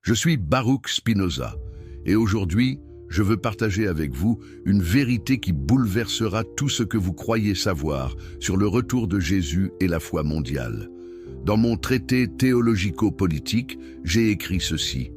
Je suis Baruch Spinoza et aujourd'hui, je veux partager avec vous une vérité qui bouleversera tout ce que vous croyez savoir sur le retour de Jésus et la foi mondiale. Dans mon traité théologico-politique, j'ai écrit ceci.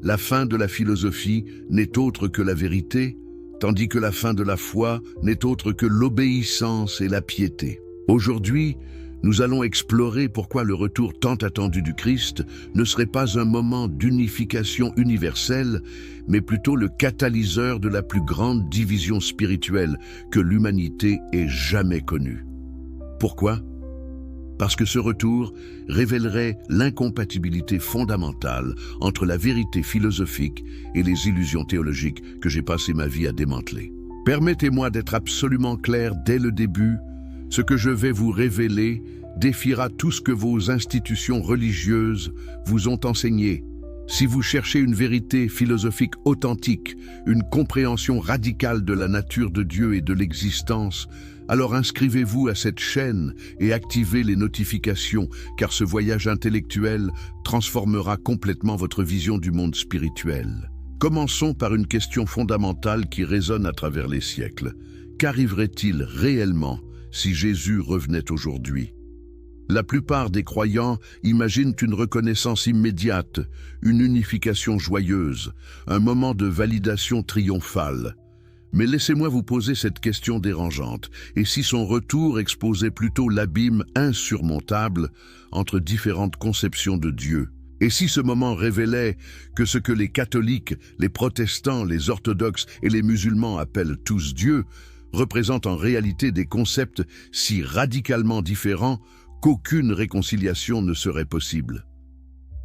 La fin de la philosophie n'est autre que la vérité, tandis que la fin de la foi n'est autre que l'obéissance et la piété. Aujourd'hui, nous allons explorer pourquoi le retour tant attendu du Christ ne serait pas un moment d'unification universelle, mais plutôt le catalyseur de la plus grande division spirituelle que l'humanité ait jamais connue. Pourquoi ? Parce que ce retour révélerait l'incompatibilité fondamentale entre la vérité philosophique et les illusions théologiques que j'ai passé ma vie à démanteler. Permettez-moi d'être absolument clair dès le début. Ce que je vais vous révéler défiera tout ce que vos institutions religieuses vous ont enseigné. Si vous cherchez une vérité philosophique authentique, une compréhension radicale de la nature de Dieu et de l'existence, alors inscrivez-vous à cette chaîne et activez les notifications, car ce voyage intellectuel transformera complètement votre vision du monde spirituel. Commençons par une question fondamentale qui résonne à travers les siècles. Qu'arriverait-il réellement si Jésus revenait aujourd'hui? La plupart des croyants imaginent une reconnaissance immédiate, une unification joyeuse, un moment de validation triomphale. Mais laissez-moi vous poser cette question dérangeante. Et si son retour exposait plutôt l'abîme insurmontable entre différentes conceptions de Dieu? Et si ce moment révélait que ce que les catholiques, les protestants, les orthodoxes et les musulmans appellent tous Dieu représentent en réalité des concepts si radicalement différents qu'aucune réconciliation ne serait possible?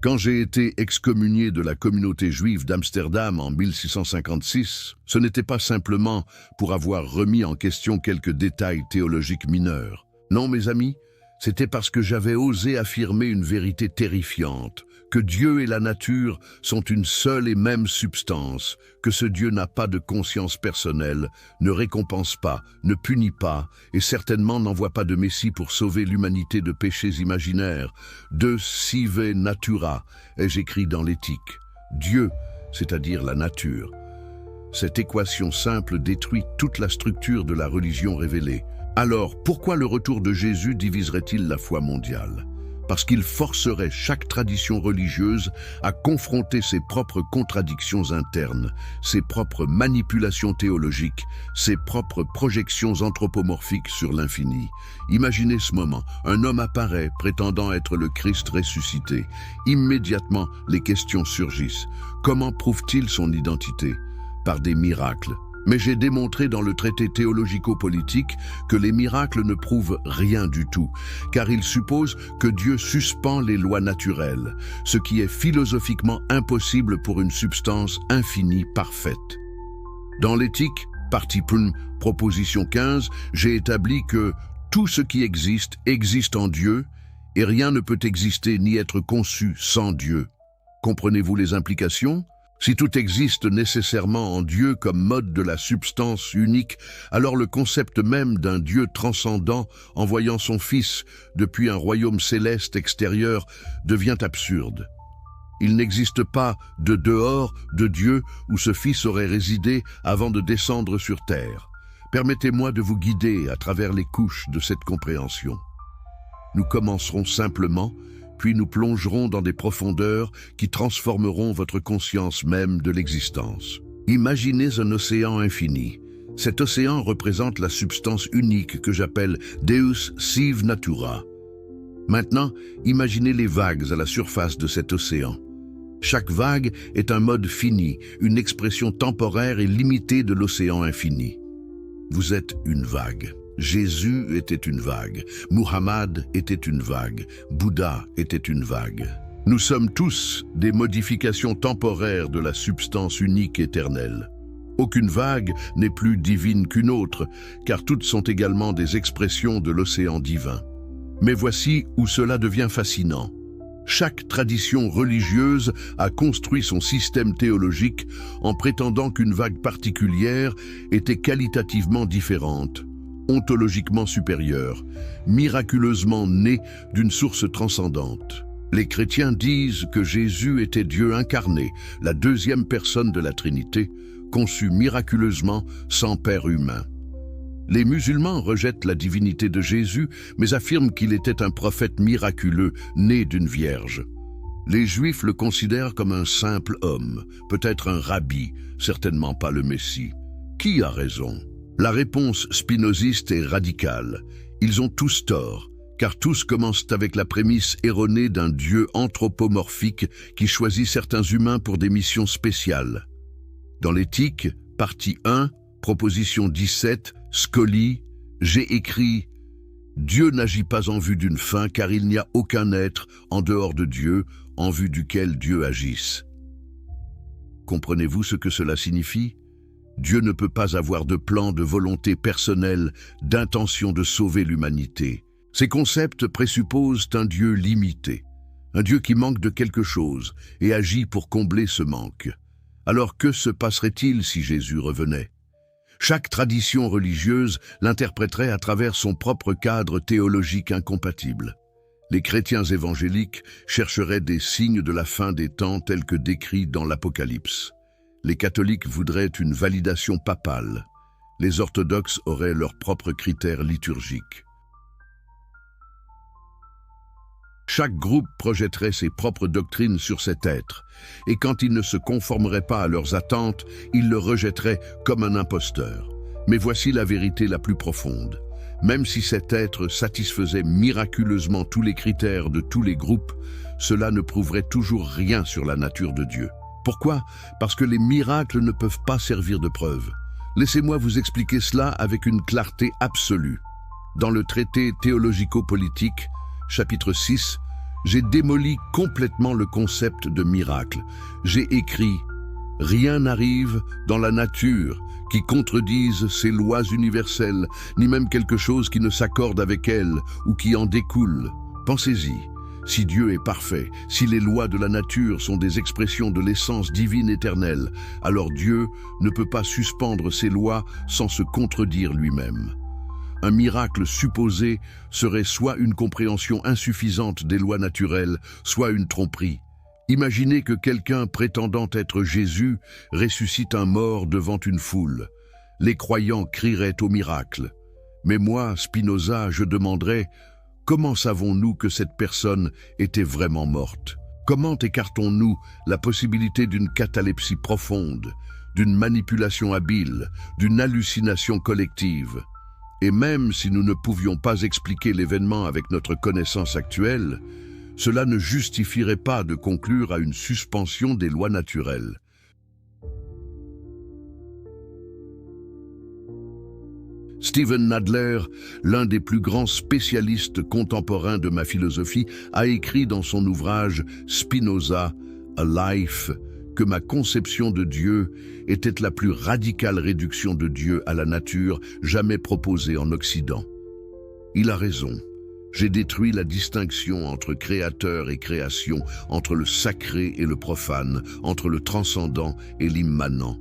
Quand j'ai été excommunié de la communauté juive d'Amsterdam en 1656, ce n'était pas simplement pour avoir remis en question quelques détails théologiques mineurs. Non, mes amis, c'était parce que j'avais osé affirmer une vérité terrifiante, que Dieu et la nature sont une seule et même substance, que ce Dieu n'a pas de conscience personnelle, ne récompense pas, ne punit pas, et certainement n'envoie pas de Messie pour sauver l'humanité de péchés imaginaires. De sive natura, ai-je écrit dans l'Éthique. Dieu, c'est-à-dire la nature. Cette équation simple détruit toute la structure de la religion révélée. Alors, pourquoi le retour de Jésus diviserait-il la foi mondiale? Parce qu'il forcerait chaque tradition religieuse à confronter ses propres contradictions internes, ses propres manipulations théologiques, ses propres projections anthropomorphiques sur l'infini. Imaginez ce moment, un homme apparaît prétendant être le Christ ressuscité. Immédiatement, les questions surgissent. Comment prouve-t-il son identité? Par des miracles. Mais j'ai démontré dans le traité théologico-politique que les miracles ne prouvent rien du tout, car ils supposent que Dieu suspend les lois naturelles, ce qui est philosophiquement impossible pour une substance infinie parfaite. Dans l'Éthique, partie 1, proposition 15, j'ai établi que tout ce qui existe existe en Dieu, et rien ne peut exister ni être conçu sans Dieu. Comprenez-vous les implications ? Si tout existe nécessairement en Dieu comme mode de la substance unique, alors le concept même d'un Dieu transcendant envoyant son Fils depuis un royaume céleste extérieur devient absurde. Il n'existe pas de dehors de Dieu où ce Fils aurait résidé avant de descendre sur terre. Permettez-moi de vous guider à travers les couches de cette compréhension. Nous commencerons simplement, puis nous plongerons dans des profondeurs qui transformeront votre conscience même de l'existence. Imaginez un océan infini. Cet océan représente la substance unique que j'appelle Deus sive natura. Maintenant, imaginez les vagues à la surface de cet océan. Chaque vague est un mode fini, une expression temporaire et limitée de l'océan infini. Vous êtes une vague. Jésus était une vague, Muhammad était une vague, Bouddha était une vague. Nous sommes tous des modifications temporaires de la substance unique éternelle. Aucune vague n'est plus divine qu'une autre, car toutes sont également des expressions de l'océan divin. Mais voici où cela devient fascinant. Chaque tradition religieuse a construit son système théologique en prétendant qu'une vague particulière était qualitativement différente, ontologiquement supérieure, miraculeusement née d'une source transcendante. Les chrétiens disent que Jésus était Dieu incarné, la deuxième personne de la Trinité, conçu miraculeusement sans père humain. Les musulmans rejettent la divinité de Jésus, mais affirment qu'il était un prophète miraculeux, né d'une vierge. Les Juifs le considèrent comme un simple homme, peut-être un rabbi, certainement pas le Messie. Qui a raison? La réponse spinoziste est radicale. Ils ont tous tort, car tous commencent avec la prémisse erronée d'un Dieu anthropomorphique qui choisit certains humains pour des missions spéciales. Dans l'éthique, partie 1, proposition 17, Scully, j'ai écrit « Dieu n'agit pas en vue d'une fin car il n'y a aucun être en dehors de Dieu en vue duquel Dieu agisse. » Comprenez-vous ce que cela signifie? Dieu ne peut pas avoir de plan, de volonté personnelle, d'intention de sauver l'humanité. Ces concepts présupposent un Dieu limité, un Dieu qui manque de quelque chose et agit pour combler ce manque. Alors que se passerait-il si Jésus revenait? Chaque tradition religieuse l'interpréterait à travers son propre cadre théologique incompatible. Les chrétiens évangéliques chercheraient des signes de la fin des temps tels que décrits dans l'Apocalypse. Les catholiques voudraient une validation papale. Les orthodoxes auraient leurs propres critères liturgiques. Chaque groupe projetterait ses propres doctrines sur cet être, et quand il ne se conformerait pas à leurs attentes, il le rejetterait comme un imposteur. Mais voici la vérité la plus profonde. Même si cet être satisfaisait miraculeusement tous les critères de tous les groupes, cela ne prouverait toujours rien sur la nature de Dieu. Pourquoi? Parce que les miracles ne peuvent pas servir de preuve. Laissez-moi vous expliquer cela avec une clarté absolue. Dans le traité théologico-politique, chapitre 6, j'ai démoli complètement le concept de miracle. J'ai écrit « Rien n'arrive dans la nature qui contredise ces lois universelles, ni même quelque chose qui ne s'accorde avec elles ou qui en découle. » Pensez-y, si Dieu est parfait, si les lois de la nature sont des expressions de l'essence divine éternelle, alors Dieu ne peut pas suspendre ses lois sans se contredire lui-même. Un miracle supposé serait soit une compréhension insuffisante des lois naturelles, soit une tromperie. Imaginez que quelqu'un prétendant être Jésus ressuscite un mort devant une foule. Les croyants crieraient au miracle. Mais moi, Spinoza, je demanderais, comment savons-nous que cette personne était vraiment morte? Comment écartons-nous la possibilité d'une catalepsie profonde, d'une manipulation habile, d'une hallucination collective? Et même si nous ne pouvions pas expliquer l'événement avec notre connaissance actuelle, cela ne justifierait pas de conclure à une suspension des lois naturelles. Steven Nadler, l'un des plus grands spécialistes contemporains de ma philosophie, a écrit dans son ouvrage Spinoza, A Life, que ma conception de Dieu était la plus radicale réduction de Dieu à la nature jamais proposée en Occident. Il a raison. J'ai détruit la distinction entre créateur et création, entre le sacré et le profane, entre le transcendant et l'immanent.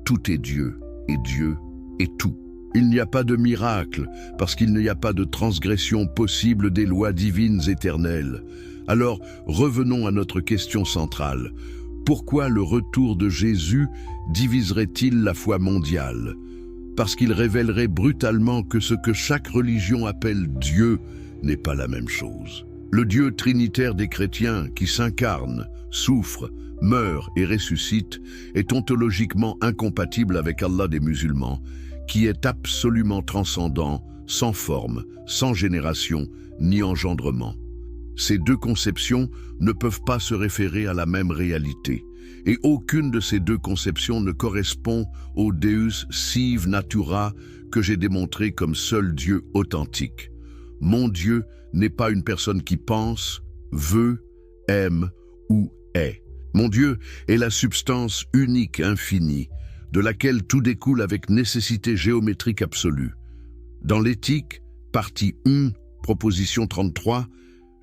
Tout est Dieu, et Dieu est tout. Il n'y a pas de miracle, parce qu'il n'y a pas de transgression possible des lois divines éternelles. Alors, revenons à notre question centrale. Pourquoi le retour de Jésus diviserait-il la foi mondiale? Parce qu'il révélerait brutalement que ce que chaque religion appelle Dieu n'est pas la même chose. Le Dieu trinitaire des chrétiens qui s'incarne, souffre, meurt et ressuscite est ontologiquement incompatible avec Allah des musulmans, qui est absolument transcendant, sans forme, sans génération, ni engendrement. Ces deux conceptions ne peuvent pas se référer à la même réalité, et aucune de ces deux conceptions ne correspond au Deus sive natura que j'ai démontré comme seul Dieu authentique. Mon Dieu n'est pas une personne qui pense, veut, aime ou est. Mon Dieu est la substance unique, infinie, de laquelle tout découle avec nécessité géométrique absolue. Dans l'éthique, partie 1, proposition 33,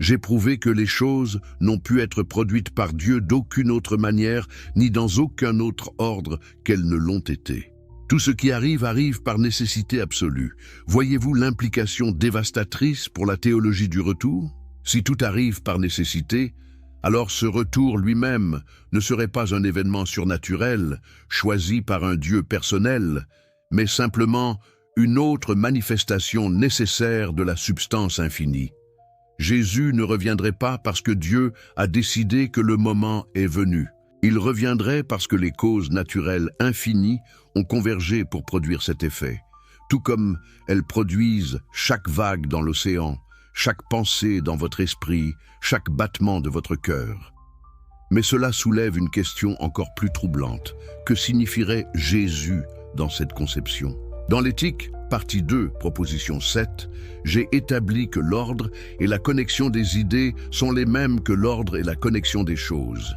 j'ai prouvé que les choses n'ont pu être produites par Dieu d'aucune autre manière, ni dans aucun autre ordre qu'elles ne l'ont été. Tout ce qui arrive, arrive par nécessité absolue. Voyez-vous l'implication dévastatrice pour la théologie du retour? Si tout arrive par nécessité, alors ce retour lui-même ne serait pas un événement surnaturel, choisi par un Dieu personnel, mais simplement une autre manifestation nécessaire de la substance infinie. Jésus ne reviendrait pas parce que Dieu a décidé que le moment est venu. Il reviendrait parce que les causes naturelles infinies ont convergé pour produire cet effet, tout comme elles produisent chaque vague dans l'océan, chaque pensée dans votre esprit, chaque battement de votre cœur. Mais cela soulève une question encore plus troublante. Que signifierait Jésus dans cette conception? Dans l'éthique, partie 2, proposition 7, j'ai établi que l'ordre et la connexion des idées sont les mêmes que l'ordre et la connexion des choses.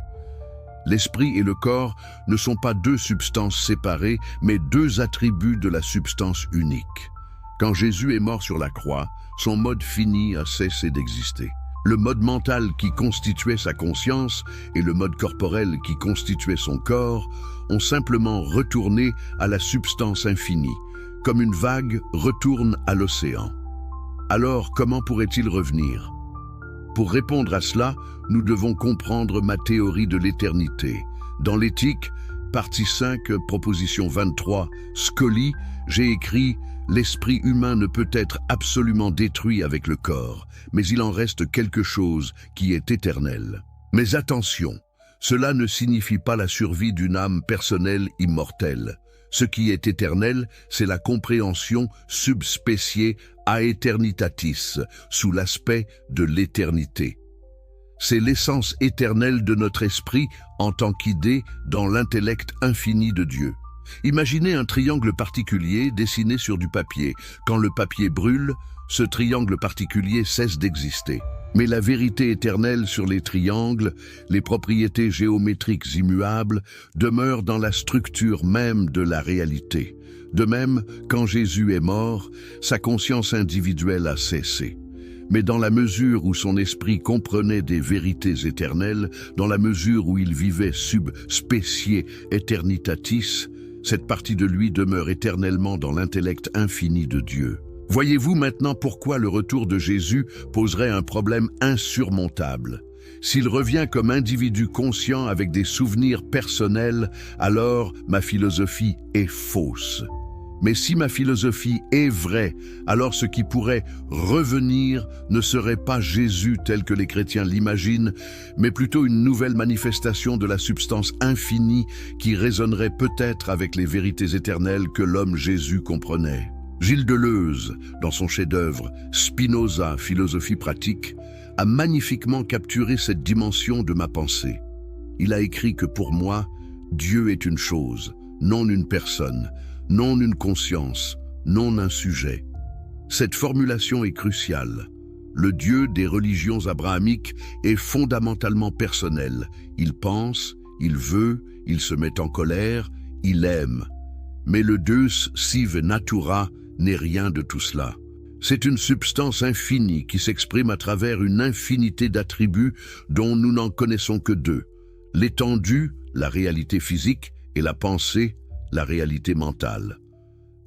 L'esprit et le corps ne sont pas deux substances séparées, mais deux attributs de la substance unique. Quand Jésus est mort sur la croix, son mode fini a cessé d'exister. Le mode mental qui constituait sa conscience et le mode corporel qui constituait son corps ont simplement retourné à la substance infinie, comme une vague retourne à l'océan. Alors, comment pourrait-il revenir? Pour répondre à cela, nous devons comprendre ma théorie de l'éternité. Dans l'éthique, partie 5, proposition 23, Scully, j'ai écrit « L'esprit humain ne peut être absolument détruit avec le corps, mais il en reste quelque chose qui est éternel. » Mais attention, cela ne signifie pas la survie d'une âme personnelle immortelle. Ce qui est éternel, c'est la compréhension subspéciée aeternitatis, sous l'aspect de l'éternité. C'est l'essence éternelle de notre esprit en tant qu'idée dans l'intellect infini de Dieu. Imaginez un triangle particulier dessiné sur du papier. Quand le papier brûle, ce triangle particulier cesse d'exister. Mais la vérité éternelle sur les triangles, les propriétés géométriques immuables, demeurent dans la structure même de la réalité. De même, quand Jésus est mort, sa conscience individuelle a cessé. Mais dans la mesure où son esprit comprenait des vérités éternelles, dans la mesure où il vivait sub specie aeternitatis, cette partie de lui demeure éternellement dans l'intellect infini de Dieu. Voyez-vous maintenant pourquoi le retour de Jésus poserait un problème insurmontable. S'il revient comme individu conscient avec des souvenirs personnels, alors ma philosophie est fausse. Mais si ma philosophie est vraie, alors ce qui pourrait revenir ne serait pas Jésus tel que les chrétiens l'imaginent, mais plutôt une nouvelle manifestation de la substance infinie qui résonnerait peut-être avec les vérités éternelles que l'homme Jésus comprenait. Gilles Deleuze, dans son chef-d'œuvre Spinoza, philosophie pratique, a magnifiquement capturé cette dimension de ma pensée. Il a écrit que pour moi, Dieu est une chose, non une personne, non une conscience, non un sujet. Cette formulation est cruciale. Le Dieu des religions abrahamiques est fondamentalement personnel. Il pense, il veut, il se met en colère, il aime. Mais le Deus sive natura n'est rien de tout cela. C'est une substance infinie qui s'exprime à travers une infinité d'attributs dont nous n'en connaissons que deux. L'étendue, la réalité physique, et la pensée, la réalité mentale.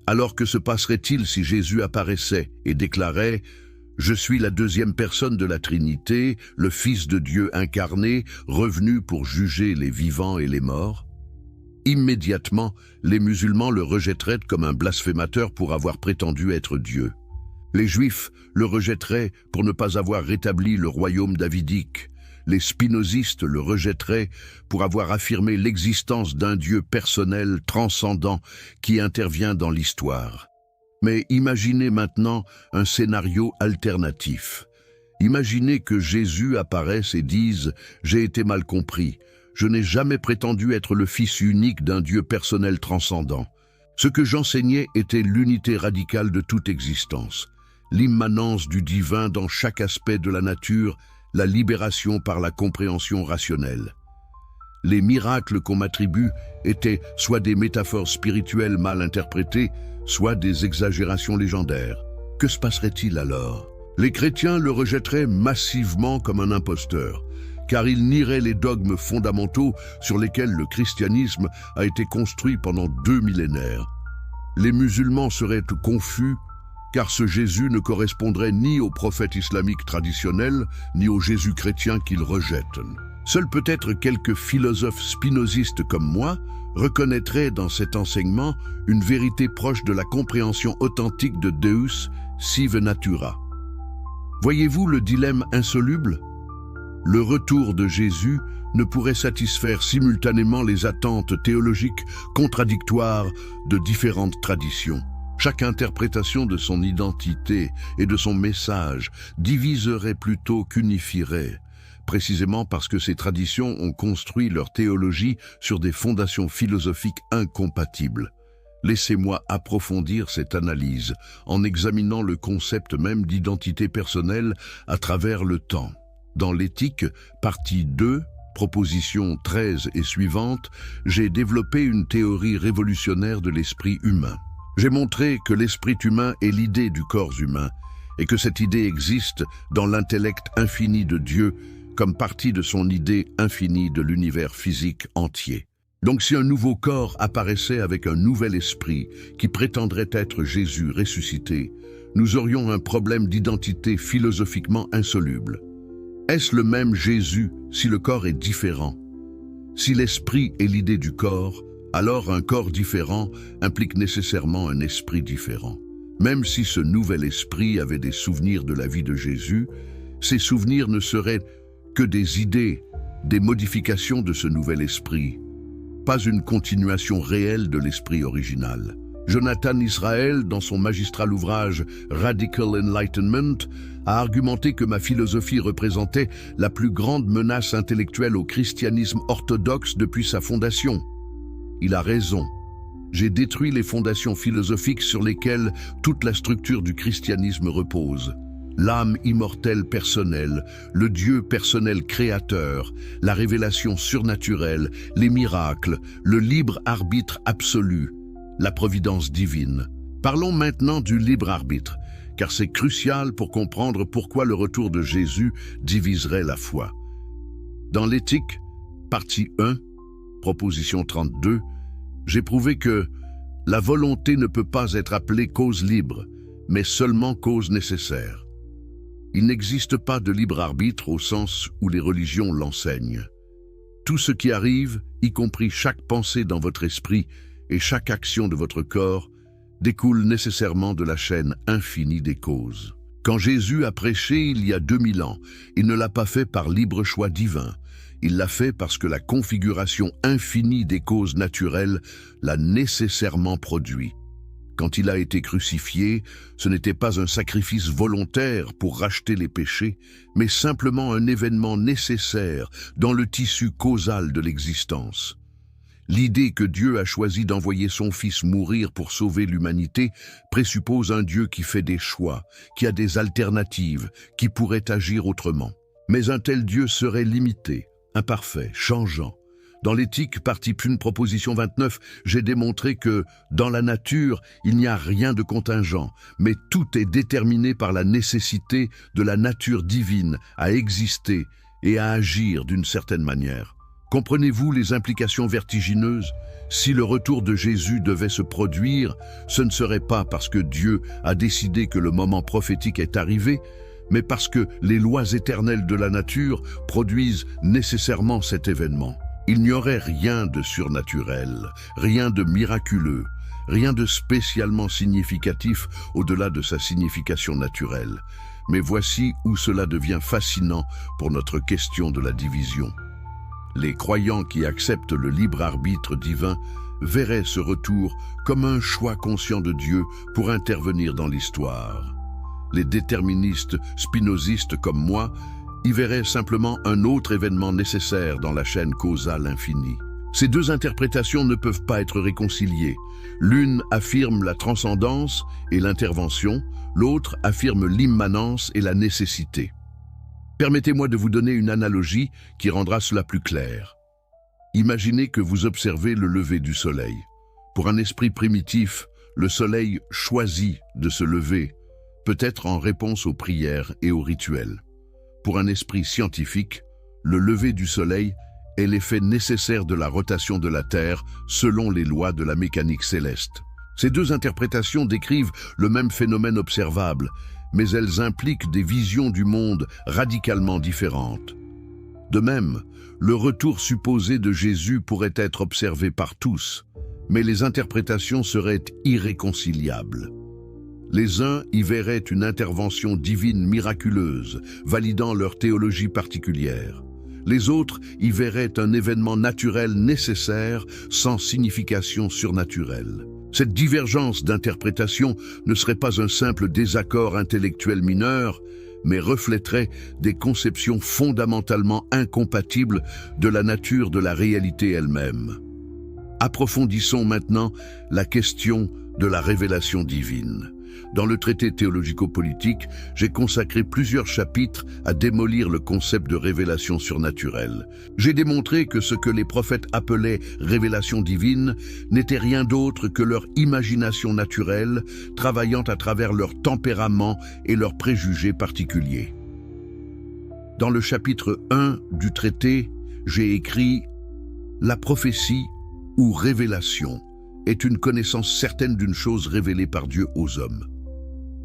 Alors que se passerait-il si Jésus apparaissait et déclarait « Je suis la deuxième personne de la Trinité, le Fils de Dieu incarné, revenu pour juger les vivants et les morts ?» Immédiatement, les musulmans le rejetteraient comme un blasphémateur pour avoir prétendu être Dieu. Les Juifs le rejetteraient pour ne pas avoir rétabli le royaume davidique. Les spinozistes le rejetteraient pour avoir affirmé l'existence d'un Dieu personnel transcendant qui intervient dans l'histoire. Mais imaginez maintenant un scénario alternatif. Imaginez que Jésus apparaisse et dise « J'ai été mal compris. Je n'ai jamais prétendu être le fils unique d'un Dieu personnel transcendant. Ce que j'enseignais était l'unité radicale de toute existence, l'immanence du divin dans chaque aspect de la nature, la libération par la compréhension rationnelle. Les miracles qu'on m'attribue étaient soit des métaphores spirituelles mal interprétées, soit des exagérations légendaires. Que se passerait-il alors? Les chrétiens le rejetteraient massivement comme un imposteur, car il nierait les dogmes fondamentaux sur lesquels le christianisme a été construit pendant 2 millénaires. Les musulmans seraient confus, car ce Jésus ne correspondrait ni au prophète islamique traditionnel, ni au Jésus chrétien qu'il rejette. Seuls peut-être quelques philosophes spinozistes comme moi reconnaîtraient dans cet enseignement une vérité proche de la compréhension authentique de Deus sive natura. Voyez-vous le dilemme insoluble? Le retour de Jésus ne pourrait satisfaire simultanément les attentes théologiques contradictoires de différentes traditions. Chaque interprétation de son identité et de son message diviserait plutôt qu'unifierait, précisément parce que ces traditions ont construit leur théologie sur des fondations philosophiques incompatibles. Laissez-moi approfondir cette analyse en examinant le concept même d'identité personnelle à travers le temps. Dans l'éthique, partie 2, proposition 13 et suivante, j'ai développé une théorie révolutionnaire de l'esprit humain. J'ai montré que l'esprit humain est l'idée du corps humain et que cette idée existe dans l'intellect infini de Dieu comme partie de son idée infinie de l'univers physique entier. Donc si un nouveau corps apparaissait avec un nouvel esprit qui prétendrait être Jésus ressuscité, nous aurions un problème d'identité philosophiquement insoluble. Est-ce le même Jésus si le corps est différent? Si l'esprit est l'idée du corps, alors un corps différent implique nécessairement un esprit différent. Même si ce nouvel esprit avait des souvenirs de la vie de Jésus, ces souvenirs ne seraient que des idées, des modifications de ce nouvel esprit, pas une continuation réelle de l'esprit original. Jonathan Israel, dans son magistral ouvrage Radical Enlightenment, a argumenté que ma philosophie représentait la plus grande menace intellectuelle au christianisme orthodoxe depuis sa fondation. Il a raison. J'ai détruit les fondations philosophiques sur lesquelles toute la structure du christianisme repose. L'âme immortelle personnelle, le Dieu personnel créateur, la révélation surnaturelle, les miracles, le libre arbitre absolu, la providence divine. Parlons maintenant du libre arbitre, car c'est crucial pour comprendre pourquoi le retour de Jésus diviserait la foi. Dans l'éthique, partie 1, proposition 32, j'ai prouvé que la volonté ne peut pas être appelée cause libre, mais seulement cause nécessaire. Il n'existe pas de libre arbitre au sens où les religions l'enseignent. Tout ce qui arrive, y compris chaque pensée dans votre esprit et chaque action de votre corps, découle nécessairement de la chaîne infinie des causes. Quand Jésus a prêché il y a 2000 ans, il ne l'a pas fait par libre choix divin. Il l'a fait parce que la configuration infinie des causes naturelles l'a nécessairement produit. Quand il a été crucifié, ce n'était pas un sacrifice volontaire pour racheter les péchés, mais simplement un événement nécessaire dans le tissu causal de l'existence. L'idée que Dieu a choisi d'envoyer son Fils mourir pour sauver l'humanité présuppose un Dieu qui fait des choix, qui a des alternatives, qui pourrait agir autrement. Mais un tel Dieu serait limité, imparfait, changeant. Dans l'éthique, partie 1, proposition 29, j'ai démontré que, dans la nature, il n'y a rien de contingent, mais tout est déterminé par la nécessité de la nature divine à exister et à agir d'une certaine manière. Comprenez-vous les implications vertigineuses? Si le retour de Jésus devait se produire, ce ne serait pas parce que Dieu a décidé que le moment prophétique est arrivé, mais parce que les lois éternelles de la nature produisent nécessairement cet événement. Il n'y aurait rien de surnaturel, rien de miraculeux, rien de spécialement significatif au-delà de sa signification naturelle. Mais voici où cela devient fascinant pour notre question de la division. Les croyants qui acceptent le libre arbitre divin verraient ce retour comme un choix conscient de Dieu pour intervenir dans l'histoire. Les déterministes spinozistes comme moi y verrait simplement un autre événement nécessaire dans la chaîne causale infinie. Ces deux interprétations ne peuvent pas être réconciliées. L'une affirme la transcendance et l'intervention, l'autre affirme l'immanence et la nécessité. Permettez-moi de vous donner une analogie qui rendra cela plus clair. Imaginez que vous observez le lever du soleil. Pour un esprit primitif, le soleil choisit de se lever, peut-être en réponse aux prières et aux rituels. Pour un esprit scientifique, le lever du soleil est l'effet nécessaire de la rotation de la Terre selon les lois de la mécanique céleste. Ces deux interprétations décrivent le même phénomène observable, mais elles impliquent des visions du monde radicalement différentes. De même, le retour supposé de Jésus pourrait être observé par tous, mais les interprétations seraient irréconciliables. Les uns y verraient une intervention divine miraculeuse, validant leur théologie particulière. Les autres y verraient un événement naturel nécessaire, sans signification surnaturelle. Cette divergence d'interprétation ne serait pas un simple désaccord intellectuel mineur, mais reflèterait des conceptions fondamentalement incompatibles de la nature de la réalité elle-même. Approfondissons maintenant la question de la révélation divine. Dans le traité théologico-politique, j'ai consacré plusieurs chapitres à démolir le concept de révélation surnaturelle. J'ai démontré que ce que les prophètes appelaient révélation divine n'était rien d'autre que leur imagination naturelle, travaillant à travers leur tempérament et leurs préjugés particuliers. Dans le chapitre 1 du traité, j'ai écrit « La prophétie ou révélation est une connaissance certaine d'une chose révélée par Dieu aux hommes. »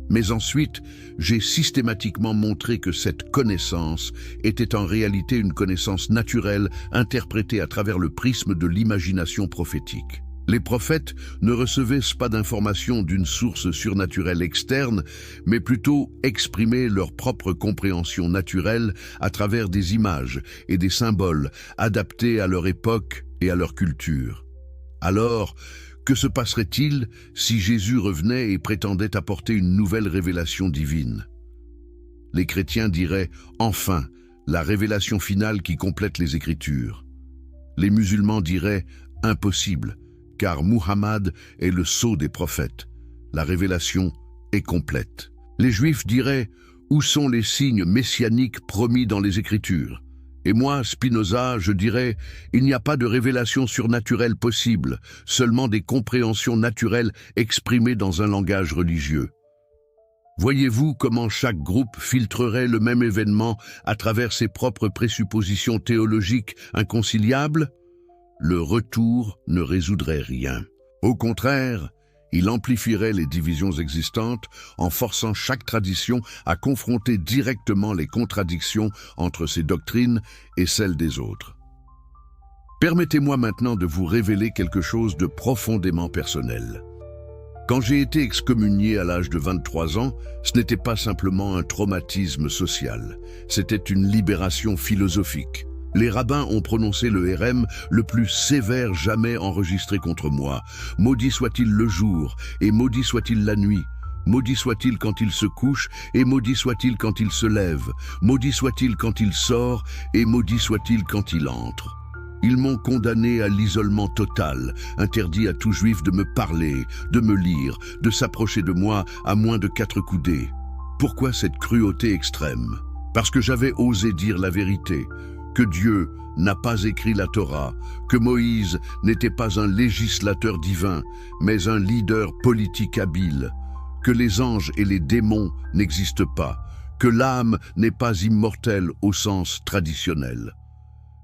Mais ensuite, j'ai systématiquement montré que cette connaissance était en réalité une connaissance naturelle interprétée à travers le prisme de l'imagination prophétique. Les prophètes ne recevaient pas d'informations d'une source surnaturelle externe, mais plutôt exprimaient leur propre compréhension naturelle à travers des images et des symboles adaptés à leur époque et à leur culture. Alors, que se passerait-il si Jésus revenait et prétendait apporter une nouvelle révélation divine? Les chrétiens diraient « enfin, la révélation finale qui complète les Écritures ». Les musulmans diraient « impossible, car Muhammad est le sceau des prophètes. La révélation est complète ». Les Juifs diraient « où sont les signes messianiques promis dans les Écritures ?» Et moi, Spinoza, je dirais, il n'y a pas de révélation surnaturelle possible, seulement des compréhensions naturelles exprimées dans un langage religieux. Voyez-vous comment chaque groupe filtrerait le même événement à travers ses propres présuppositions théologiques inconciliables? Le retour ne résoudrait rien. Au contraire, il amplifierait les divisions existantes en forçant chaque tradition à confronter directement les contradictions entre ses doctrines et celles des autres. Permettez-moi maintenant de vous révéler quelque chose de profondément personnel. Quand j'ai été excommunié à l'âge de 23 ans, ce n'était pas simplement un traumatisme social, c'était une libération philosophique. Les rabbins ont prononcé le RM le plus sévère jamais enregistré contre moi. Maudit soit-il le jour, et maudit soit-il la nuit. Maudit soit-il quand il se couche, et maudit soit-il quand il se lève. Maudit soit-il quand il sort, et maudit soit-il quand il entre. Ils m'ont condamné à l'isolement total, interdit à tout juif de me parler, de me lire, de s'approcher de moi à moins de 4 coudées. Pourquoi cette cruauté extrême? Parce que j'avais osé dire la vérité, que Dieu n'a pas écrit la Torah, que Moïse n'était pas un législateur divin, mais un leader politique habile, que les anges et les démons n'existent pas, que l'âme n'est pas immortelle au sens traditionnel.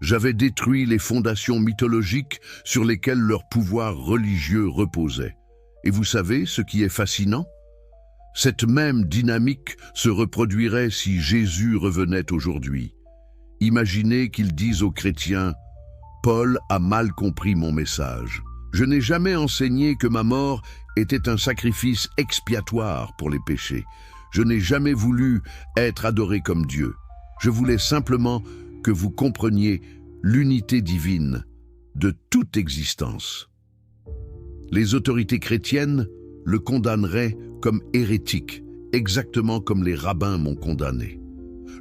J'avais détruit les fondations mythologiques sur lesquelles leur pouvoir religieux reposait. Et vous savez ce qui est fascinant? Cette même dynamique se reproduirait si Jésus revenait aujourd'hui. Imaginez qu'ils disent aux chrétiens « Paul a mal compris mon message. Je n'ai jamais enseigné que ma mort était un sacrifice expiatoire pour les péchés. Je n'ai jamais voulu être adoré comme Dieu. Je voulais simplement que vous compreniez l'unité divine de toute existence. » Les autorités chrétiennes le condamneraient comme hérétique, exactement comme les rabbins m'ont condamné.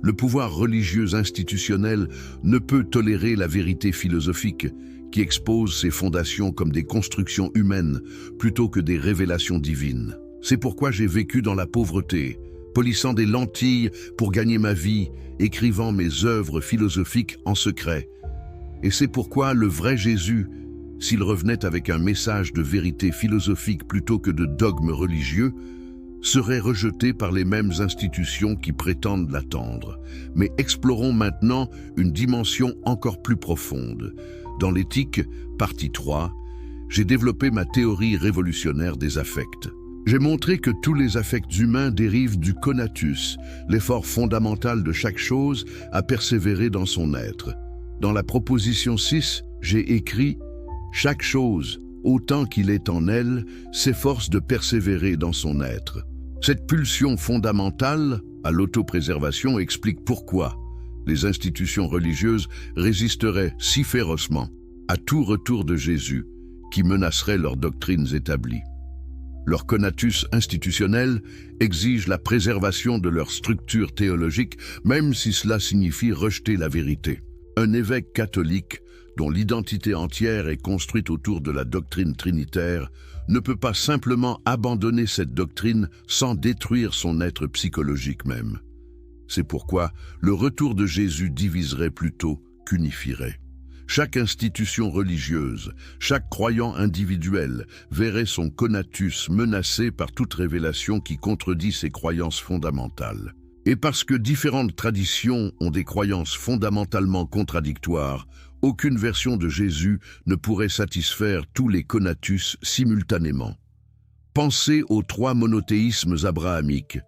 Le pouvoir religieux institutionnel ne peut tolérer la vérité philosophique qui expose ses fondations comme des constructions humaines plutôt que des révélations divines. C'est pourquoi j'ai vécu dans la pauvreté, polissant des lentilles pour gagner ma vie, écrivant mes œuvres philosophiques en secret. Et c'est pourquoi le vrai Jésus, s'il revenait avec un message de vérité philosophique plutôt que de dogmes religieux, serait rejeté par les mêmes institutions qui prétendent l'attendre. Mais explorons maintenant une dimension encore plus profonde. Dans l'éthique, partie 3, j'ai développé ma théorie révolutionnaire des affects. J'ai montré que tous les affects humains dérivent du conatus, l'effort fondamental de chaque chose à persévérer dans son être. Dans la proposition 6, j'ai écrit « Chaque chose, autant qu'il est en elle, s'efforce de persévérer dans son être ». Cette pulsion fondamentale à l'autopréservation explique pourquoi les institutions religieuses résisteraient si férocement à tout retour de Jésus qui menacerait leurs doctrines établies. Leur conatus institutionnel exige la préservation de leur structure théologique, même si cela signifie rejeter la vérité. Un évêque catholique, dont l'identité entière est construite autour de la doctrine trinitaire, ne peut pas simplement abandonner cette doctrine sans détruire son être psychologique même. C'est pourquoi le retour de Jésus diviserait plutôt qu'unifierait. Chaque institution religieuse, chaque croyant individuel verrait son conatus menacé par toute révélation qui contredit ses croyances fondamentales. Et parce que différentes traditions ont des croyances fondamentalement contradictoires, aucune version de Jésus ne pourrait satisfaire tous les conatus simultanément. Pensez aux 3 monothéismes abrahamiques.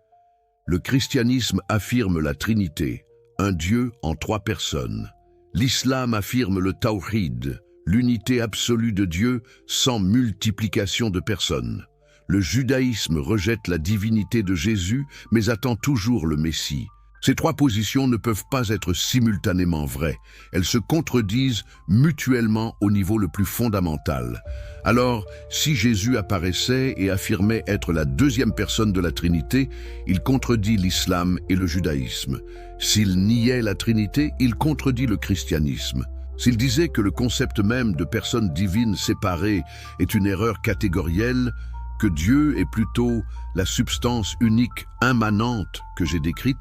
Le christianisme affirme la Trinité, un Dieu en 3 personnes. L'islam affirme le tawhid, l'unité absolue de Dieu sans multiplication de personnes. Le judaïsme rejette la divinité de Jésus, mais attend toujours le Messie. Ces 3 positions ne peuvent pas être simultanément vraies. Elles se contredisent mutuellement au niveau le plus fondamental. Alors, si Jésus apparaissait et affirmait être la 2e personne de la Trinité, il contredit l'islam et le judaïsme. S'il niait la Trinité, il contredit le christianisme. S'il disait que le concept même de personne divine séparée est une erreur catégorielle, que Dieu est plutôt la substance unique immanente que j'ai décrite,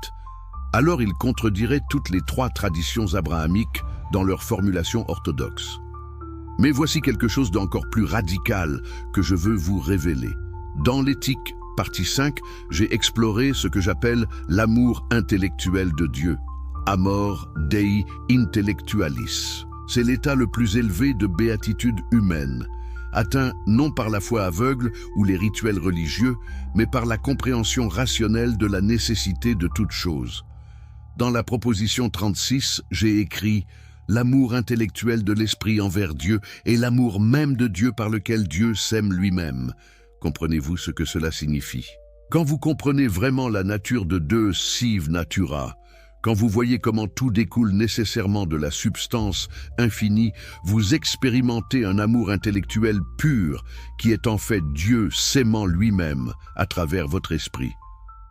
alors il contredirait toutes les 3 traditions abrahamiques dans leur formulation orthodoxe. Mais voici quelque chose d'encore plus radical que je veux vous révéler. Dans l'éthique, partie 5, j'ai exploré ce que j'appelle l'amour intellectuel de Dieu, amor Dei intellectualis. C'est l'état le plus élevé de béatitude humaine, atteint non par la foi aveugle ou les rituels religieux, mais par la compréhension rationnelle de la nécessité de toute chose. Dans la proposition 36, j'ai écrit « L'amour intellectuel de l'esprit envers Dieu est l'amour même de Dieu par lequel Dieu s'aime lui-même ». Comprenez-vous ce que cela signifie? Quand vous comprenez vraiment la nature de Deus sive natura, quand vous voyez comment tout découle nécessairement de la substance infinie, vous expérimentez un amour intellectuel pur qui est en fait Dieu s'aimant lui-même à travers votre esprit.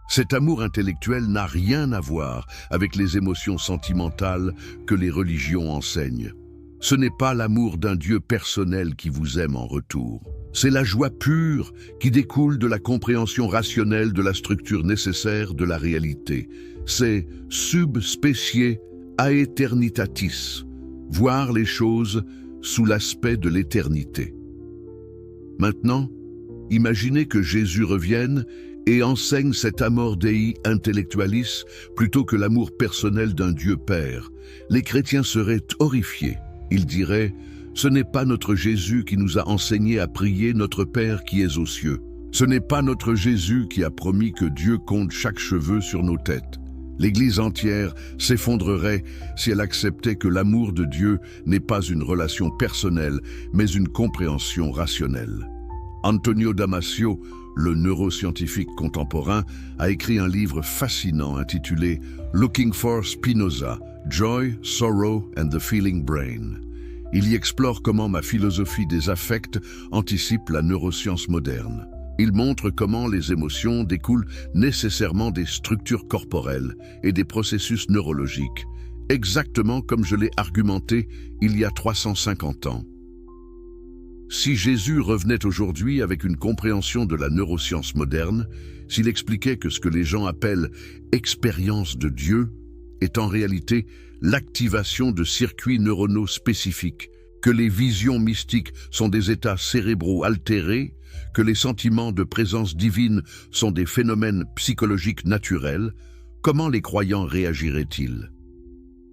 Cet amour intellectuel n'a rien à voir avec les émotions sentimentales que les religions enseignent. Ce n'est pas l'amour d'un Dieu personnel qui vous aime en retour. C'est la joie pure qui découle de la compréhension rationnelle de la structure nécessaire de la réalité. C'est sub specie aeternitatis, voir les choses sous l'aspect de l'éternité. Maintenant, imaginez que Jésus revienne et enseigne cet amor Dei intellectualis plutôt que l'amour personnel d'un Dieu Père. Les chrétiens seraient horrifiés. Ils diraient « Ce n'est pas notre Jésus qui nous a enseigné à prier notre Père qui est aux cieux. Ce n'est pas notre Jésus qui a promis que Dieu compte chaque cheveu sur nos têtes. » L'Église entière s'effondrerait si elle acceptait que l'amour de Dieu n'est pas une relation personnelle, mais une compréhension rationnelle. Antonio Damasio, le neuroscientifique contemporain, a écrit un livre fascinant intitulé « Looking for Spinoza, Joy, Sorrow and the Feeling Brain ». Il y explore comment ma philosophie des affects anticipe la neuroscience moderne. Il montre comment les émotions découlent nécessairement des structures corporelles et des processus neurologiques, exactement comme je l'ai argumenté il y a 350 ans. Si Jésus revenait aujourd'hui avec une compréhension de la neuroscience moderne, s'il expliquait que ce que les gens appellent « expérience de Dieu » est en réalité l'activation de circuits neuronaux spécifiques, que les visions mystiques sont des états cérébraux altérés, que les sentiments de présence divine sont des phénomènes psychologiques naturels, comment les croyants réagiraient-ils?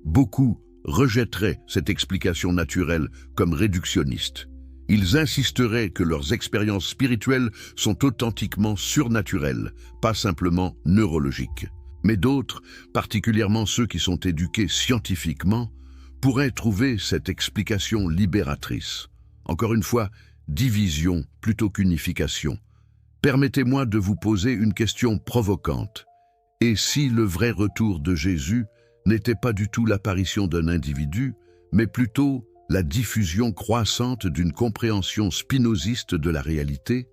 Beaucoup rejetteraient cette explication naturelle comme réductionniste. Ils insisteraient que leurs expériences spirituelles sont authentiquement surnaturelles, pas simplement neurologiques. Mais d'autres, particulièrement ceux qui sont éduqués scientifiquement, pourraient trouver cette explication libératrice. Encore une fois, division plutôt qu'unification. Permettez-moi de vous poser une question provocante. Et si le vrai retour de Jésus n'était pas du tout l'apparition d'un individu, mais plutôt la diffusion croissante d'une compréhension spinoziste de la réalité?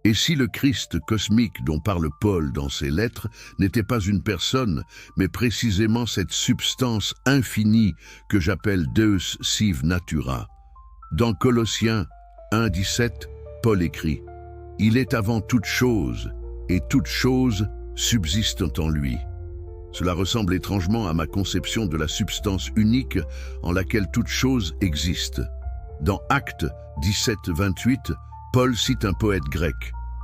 Et si le Christ cosmique dont parle Paul dans ses lettres n'était pas une personne, mais précisément cette substance infinie que j'appelle Deus Sive Natura? Dans Colossiens 1,17, Paul écrit « Il est avant toute chose, et toute chose subsistent en lui ». Cela ressemble étrangement à ma conception de la substance unique en laquelle toute chose existe. Dans Actes 17-28, Paul cite un poète grec,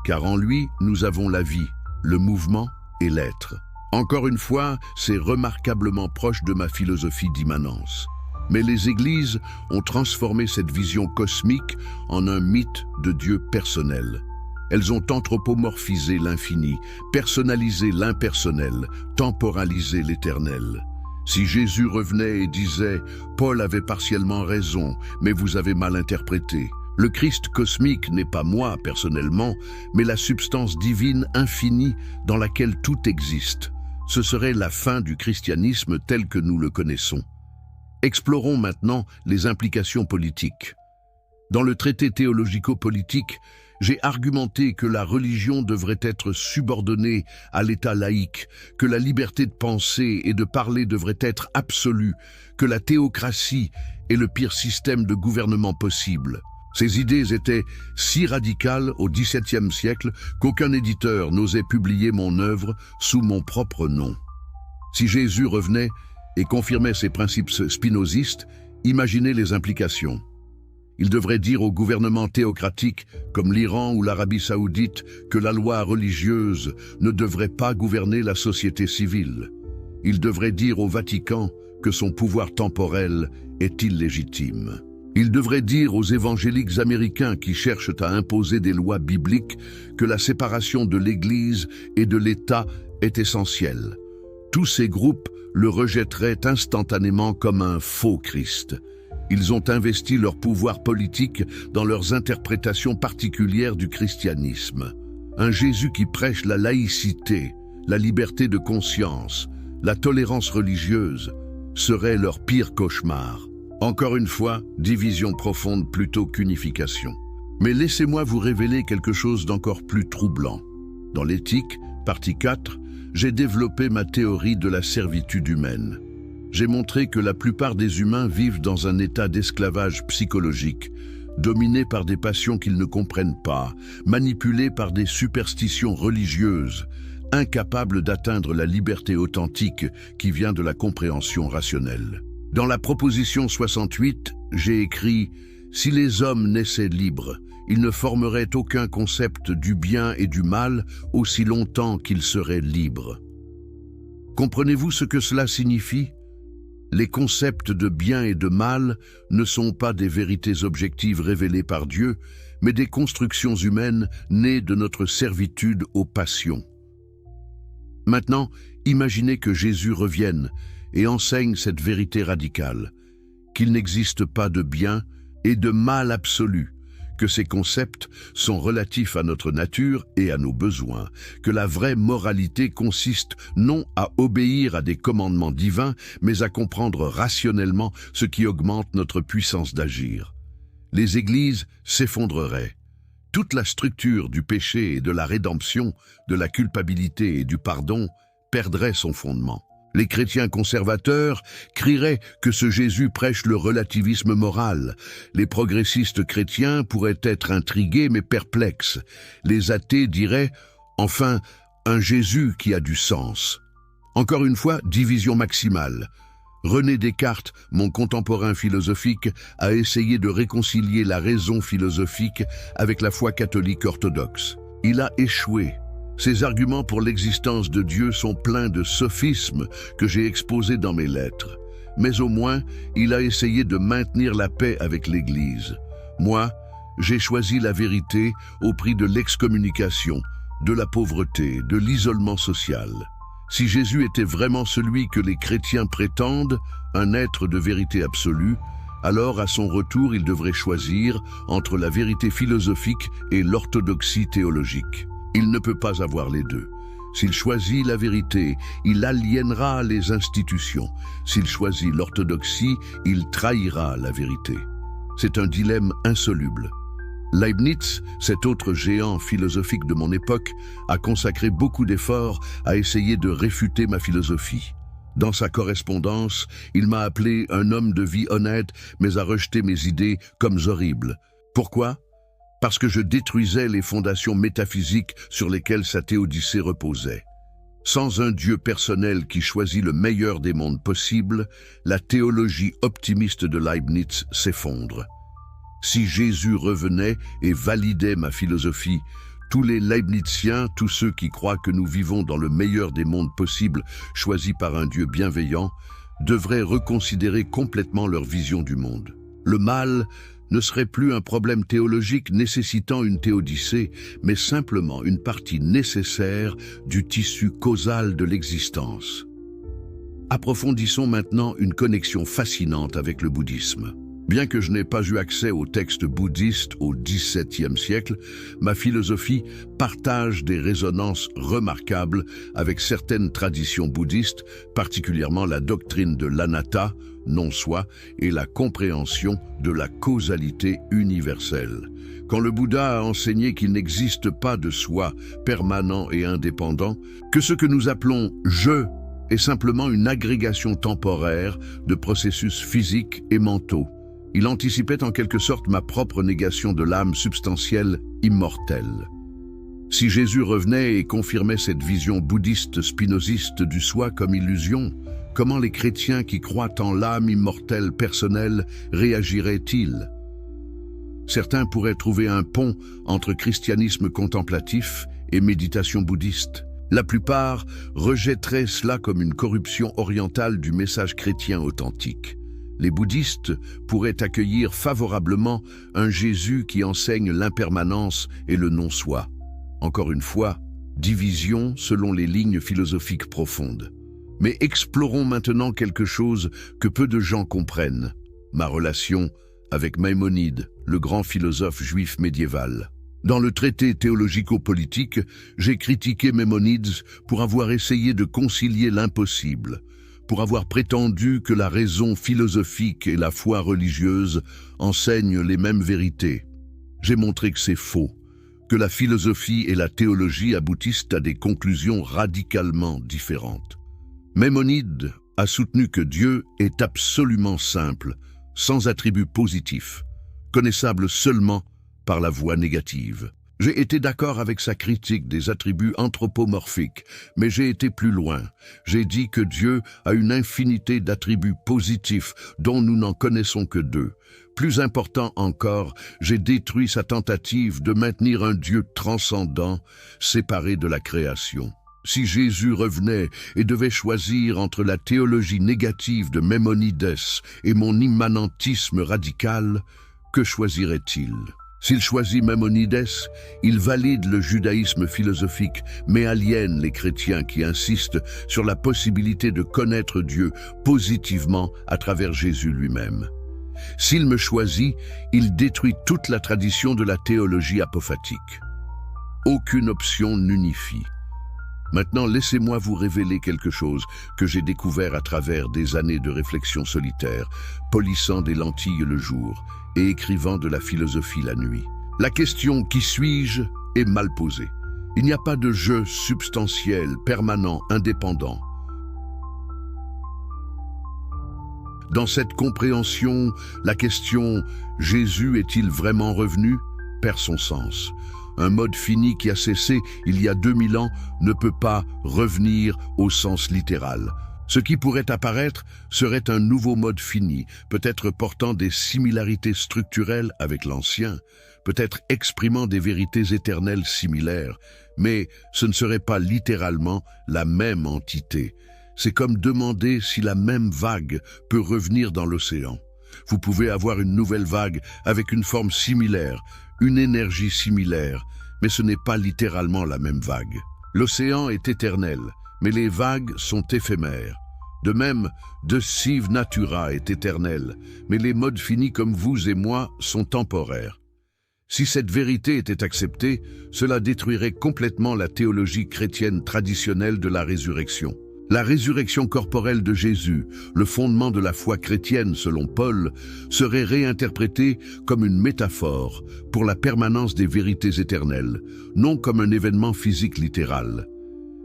car en lui nous avons la vie, le mouvement et l'être. Encore une fois, c'est remarquablement proche de ma philosophie d'immanence. Mais les églises ont transformé cette vision cosmique en un mythe de Dieu personnel. Elles ont anthropomorphisé l'infini, personnalisé l'impersonnel, temporalisé l'éternel. Si Jésus revenait et disait « Paul avait partiellement raison, mais vous avez mal interprété », le Christ cosmique n'est pas moi personnellement, mais la substance divine infinie dans laquelle tout existe. Ce serait la fin du christianisme tel que nous le connaissons. Explorons maintenant les implications politiques. Dans le traité théologico-politique, j'ai argumenté que la religion devrait être subordonnée à l'État laïque, que la liberté de penser et de parler devrait être absolue, que la théocratie est le pire système de gouvernement possible. Ces idées étaient si radicales au XVIIe siècle qu'aucun éditeur n'osait publier mon œuvre sous mon propre nom. Si Jésus revenait et confirmait ses principes spinozistes, imaginez les implications. Il devrait dire aux gouvernements théocratiques, comme l'Iran ou l'Arabie saoudite, que la loi religieuse ne devrait pas gouverner la société civile. Il devrait dire au Vatican que son pouvoir temporel est illégitime. Il devrait dire aux évangéliques américains qui cherchent à imposer des lois bibliques que la séparation de l'Église et de l'État est essentielle. Tous ces groupes le rejetteraient instantanément comme un faux Christ. Ils ont investi leur pouvoir politique dans leurs interprétations particulières du christianisme. Un Jésus qui prêche la laïcité, la liberté de conscience, la tolérance religieuse, serait leur pire cauchemar. Encore une fois, division profonde plutôt qu'unification. Mais laissez-moi vous révéler quelque chose d'encore plus troublant. Dans l'éthique, partie 4, j'ai développé ma théorie de la servitude humaine. J'ai montré que la plupart des humains vivent dans un état d'esclavage psychologique, dominés par des passions qu'ils ne comprennent pas, manipulés par des superstitions religieuses, incapables d'atteindre la liberté authentique qui vient de la compréhension rationnelle. Dans la proposition 68, j'ai écrit « Si les hommes naissaient libres, ils ne formeraient aucun concept du bien et du mal aussi longtemps qu'ils seraient libres. » Comprenez-vous ce que cela signifie ? Les concepts de bien et de mal ne sont pas des vérités objectives révélées par Dieu, mais des constructions humaines nées de notre servitude aux passions. Maintenant, imaginez que Jésus revienne et enseigne cette vérité radicale, qu'il n'existe pas de bien et de mal absolu, que ces concepts sont relatifs à notre nature et à nos besoins, que la vraie moralité consiste non à obéir à des commandements divins, mais à comprendre rationnellement ce qui augmente notre puissance d'agir. Les églises s'effondreraient. Toute la structure du péché et de la rédemption, de la culpabilité et du pardon perdrait son fondement. Les chrétiens conservateurs crieraient que ce Jésus prêche le relativisme moral. Les progressistes chrétiens pourraient être intrigués mais perplexes. Les athées diraient « Enfin, un Jésus qui a du sens ». Encore une fois, division maximale. René Descartes, mon contemporain philosophique, a essayé de réconcilier la raison philosophique avec la foi catholique orthodoxe. Il a échoué. Ces arguments pour l'existence de Dieu sont pleins de sophismes que j'ai exposés dans mes lettres. Mais au moins, il a essayé de maintenir la paix avec l'Église. Moi, J'ai choisi la vérité au prix de l'excommunication, de la pauvreté, de l'isolement social. Si Jésus était vraiment celui que les chrétiens prétendent, un être de vérité absolue, alors à son retour il devrait choisir entre la vérité philosophique et l'orthodoxie théologique. Il ne peut pas avoir les deux. S'il choisit la vérité, il aliénera les institutions. S'il choisit l'orthodoxie, il trahira la vérité. C'est un dilemme insoluble. Leibniz, cet autre géant philosophique de mon époque, a consacré beaucoup d'efforts à essayer de réfuter ma philosophie. Dans sa correspondance, il m'a appelé un homme de vie honnête, mais a rejeté mes idées comme horribles. Pourquoi ? Parce que je détruisais les fondations métaphysiques sur lesquelles sa théodicée reposait. Sans un Dieu personnel qui choisit le meilleur des mondes possibles, la théologie optimiste de Leibniz s'effondre. Si Jésus revenait et validait ma philosophie, tous les Leibniziens, tous ceux qui croient que nous vivons dans le meilleur des mondes possibles, choisis par un Dieu bienveillant, devraient reconsidérer complètement leur vision du monde. Le mal ne serait plus un problème théologique nécessitant une théodicée, mais simplement une partie nécessaire du tissu causal de l'existence. Approfondissons maintenant une connexion fascinante avec le bouddhisme. Bien que je n'ai pas eu accès aux textes bouddhistes au XVIIe siècle, ma philosophie partage des résonances remarquables avec certaines traditions bouddhistes, particulièrement la doctrine de l'anatta, non-soi, et la compréhension de la causalité universelle. Quand le Bouddha a enseigné qu'il n'existe pas de soi permanent et indépendant, que ce que nous appelons « je » est simplement une agrégation temporaire de processus physiques et mentaux. Il anticipait en quelque sorte ma propre négation de l'âme substantielle immortelle. Si Jésus revenait et confirmait cette vision bouddhiste spinoziste du soi comme illusion, comment les chrétiens qui croient en l'âme immortelle personnelle réagiraient-ils ? Certains pourraient trouver un pont entre christianisme contemplatif et méditation bouddhiste. La plupart rejetteraient cela comme une corruption orientale du message chrétien authentique. Les bouddhistes pourraient accueillir favorablement un Jésus qui enseigne l'impermanence et le non-soi. Encore une fois, division selon les lignes philosophiques profondes. Mais explorons maintenant quelque chose que peu de gens comprennent, ma relation avec Maïmonide, le grand philosophe juif médiéval. Dans le traité théologico-politique, j'ai critiqué Maïmonide pour avoir essayé de concilier l'impossible, pour avoir prétendu que la raison philosophique et la foi religieuse enseignent les mêmes vérités. J'ai montré que c'est faux, que la philosophie et la théologie aboutissent à des conclusions radicalement différentes. Maïmonide a soutenu que Dieu est absolument simple, sans attributs positifs, connaissable seulement par la voie négative. J'ai été d'accord avec sa critique des attributs anthropomorphiques, mais j'ai été plus loin. J'ai dit que Dieu a une infinité d'attributs positifs dont nous n'en connaissons que deux. Plus important encore, j'ai détruit sa tentative de maintenir un Dieu transcendant, séparé de la création. Si Jésus revenait et devait choisir entre la théologie négative de Maïmonides et mon immanentisme radical, que choisirait-il ? S'il choisit Maïmonides, il valide le judaïsme philosophique, mais aliène les chrétiens qui insistent sur la possibilité de connaître Dieu positivement à travers Jésus lui-même. S'il me choisit, il détruit toute la tradition de la théologie apophatique. Aucune option n'unifie. Maintenant, laissez-moi vous révéler quelque chose que j'ai découvert à travers des années de réflexion solitaire, polissant des lentilles le jour et écrivant de la philosophie la nuit. La question « qui suis-je » est mal posée. Il n'y a pas de je substantiel, permanent, indépendant. Dans cette compréhension, la question « Jésus est-il vraiment revenu ?» perd son sens. Un mode fini qui a cessé il y a 2000 ans ne peut pas revenir au sens littéral. Ce qui pourrait apparaître serait un nouveau mode fini, peut-être portant des similarités structurelles avec l'ancien, peut-être exprimant des vérités éternelles similaires, mais ce ne serait pas littéralement la même entité. C'est comme demander si la même vague peut revenir dans l'océan. Vous pouvez avoir une nouvelle vague avec une forme similaire, une énergie similaire, mais ce n'est pas littéralement la même vague. L'océan est éternel, mais les vagues sont éphémères. De même, de Sive Natura est éternel, mais les modes finis comme vous et moi sont temporaires. Si cette vérité était acceptée, cela détruirait complètement la théologie chrétienne traditionnelle de la résurrection. La résurrection corporelle de Jésus, le fondement de la foi chrétienne selon Paul, serait réinterprétée comme une métaphore pour la permanence des vérités éternelles, non comme un événement physique littéral.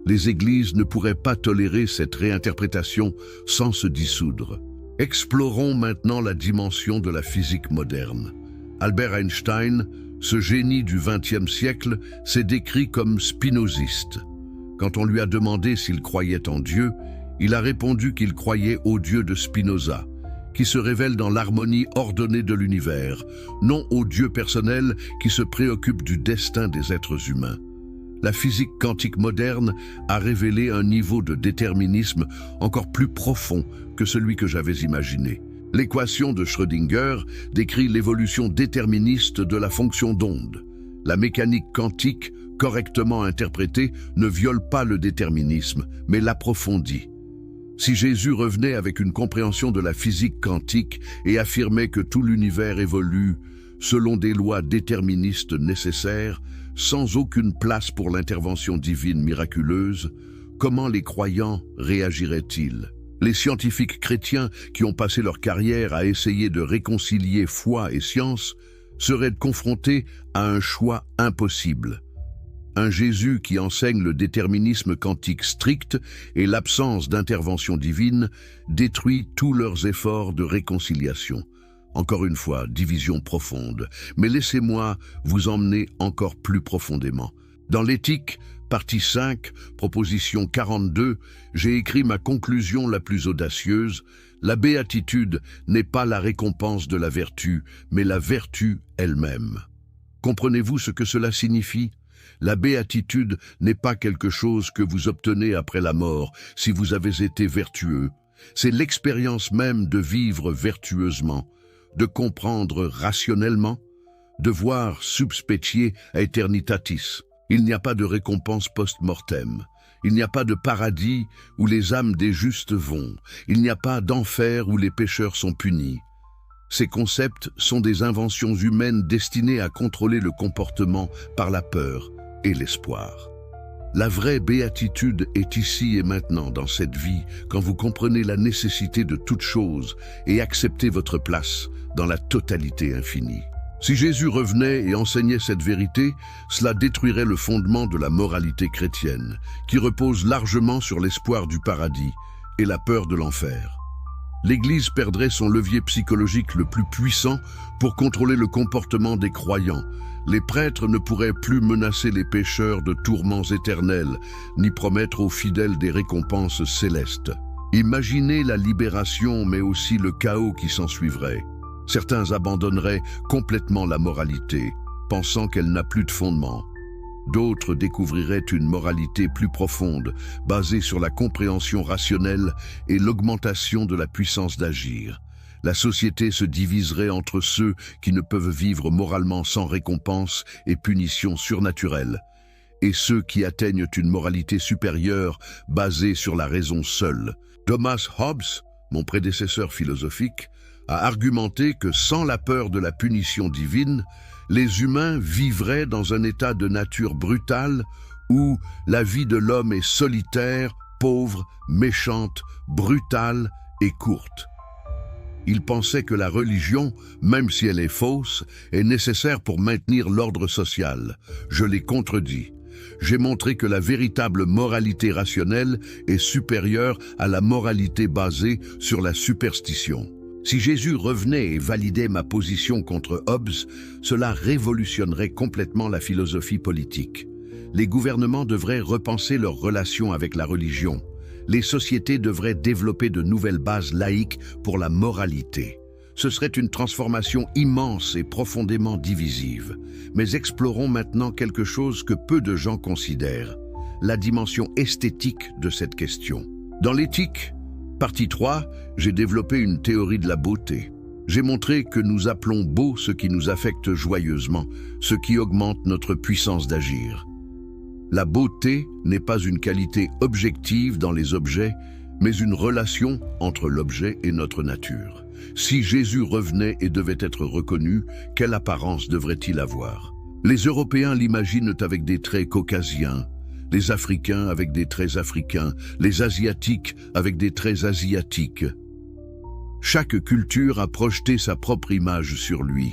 Les églises ne pourraient pas tolérer cette réinterprétation sans se dissoudre. Explorons maintenant la dimension de la physique moderne. Albert Einstein, ce génie du XXe siècle, s'est décrit comme spinoziste. Quand on lui a demandé s'il croyait en Dieu, il a répondu qu'il croyait au Dieu de Spinoza, qui se révèle dans l'harmonie ordonnée de l'univers, non au Dieu personnel qui se préoccupe du destin des êtres humains. La physique quantique moderne a révélé un niveau de déterminisme encore plus profond que celui que j'avais imaginé. L'équation de Schrödinger décrit l'évolution déterministe de la fonction d'onde. La mécanique quantique, correctement interprétée, ne viole pas le déterminisme, mais l'approfondit. Si Jésus revenait avec une compréhension de la physique quantique et affirmait que tout l'univers évolue selon des lois déterministes nécessaires, sans aucune place pour l'intervention divine miraculeuse, comment les croyants réagiraient-ils? Les scientifiques chrétiens qui ont passé leur carrière à essayer de réconcilier foi et science seraient confrontés à un choix impossible. Un Jésus qui enseigne le déterminisme quantique strict et l'absence d'intervention divine détruit tous leurs efforts de réconciliation. Encore une fois, division profonde, mais laissez-moi vous emmener encore plus profondément. Dans l'éthique, partie 5, proposition 42, j'ai écrit ma conclusion la plus audacieuse. La béatitude n'est pas la récompense de la vertu, mais la vertu elle-même. Comprenez-vous ce que cela signifie? La béatitude n'est pas quelque chose que vous obtenez après la mort si vous avez été vertueux. C'est l'expérience même de vivre vertueusement, de comprendre rationnellement, de voir subspecie aeternitatis. Il n'y a pas de récompense post-mortem. Il n'y a pas de paradis où les âmes des justes vont. Il n'y a pas d'enfer où les pécheurs sont punis. Ces concepts sont des inventions humaines destinées à contrôler le comportement par la peur et l'espoir. La vraie béatitude est ici et maintenant dans cette vie, quand vous comprenez la nécessité de toute chose et acceptez votre place dans la totalité infinie. Si Jésus revenait et enseignait cette vérité, cela détruirait le fondement de la moralité chrétienne, qui repose largement sur l'espoir du paradis et la peur de l'enfer. L'Église perdrait son levier psychologique le plus puissant pour contrôler le comportement des croyants. Les prêtres ne pourraient plus menacer les pécheurs de tourments éternels, ni promettre aux fidèles des récompenses célestes. Imaginez la libération, mais aussi le chaos qui s'ensuivrait. Certains abandonneraient complètement la moralité, pensant qu'elle n'a plus de fondement. D'autres découvriraient une moralité plus profonde, basée sur la compréhension rationnelle et l'augmentation de la puissance d'agir. La société se diviserait entre ceux qui ne peuvent vivre moralement sans récompense et punition surnaturelle, et ceux qui atteignent une moralité supérieure basée sur la raison seule. Thomas Hobbes, mon prédécesseur philosophique, a argumenté que sans la peur de la punition divine, les humains vivraient dans un état de nature brutale où la vie de l'homme est solitaire, pauvre, méchante, brutale et courte. Il pensait que la religion, même si elle est fausse, est nécessaire pour maintenir l'ordre social. Je l'ai contredit. J'ai montré que la véritable moralité rationnelle est supérieure à la moralité basée sur la superstition. Si Jésus revenait et validait ma position contre Hobbes, cela révolutionnerait complètement la philosophie politique. Les gouvernements devraient repenser leurs relations avec la religion. Les sociétés devraient développer de nouvelles bases laïques pour la moralité. Ce serait une transformation immense et profondément divisive. Mais explorons maintenant quelque chose que peu de gens considèrent, la dimension esthétique de cette question. Dans l'éthique, partie 3, j'ai développé une théorie de la beauté. J'ai montré que nous appelons beau ce qui nous affecte joyeusement, ce qui augmente notre puissance d'agir. La beauté n'est pas une qualité objective dans les objets, mais une relation entre l'objet et notre nature. Si Jésus revenait et devait être reconnu, quelle apparence devrait-il avoir? Les Européens l'imaginent avec des traits caucasiens, les Africains avec des traits africains, les Asiatiques avec des traits asiatiques. Chaque culture a projeté sa propre image sur lui.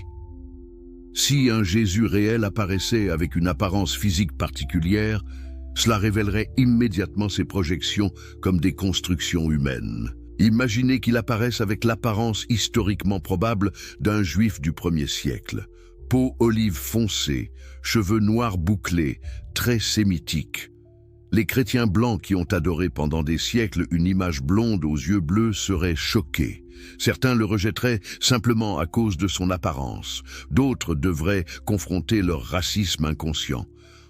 Si un Jésus réel apparaissait avec une apparence physique particulière, cela révélerait immédiatement ses projections comme des constructions humaines. Imaginez qu'il apparaisse avec l'apparence historiquement probable d'un juif du 1er siècle. Peau olive foncée, cheveux noirs bouclés, traits sémitiques. Les chrétiens blancs qui ont adoré pendant des siècles une image blonde aux yeux bleus seraient choqués. Certains le rejetteraient simplement à cause de son apparence. D'autres devraient confronter leur racisme inconscient.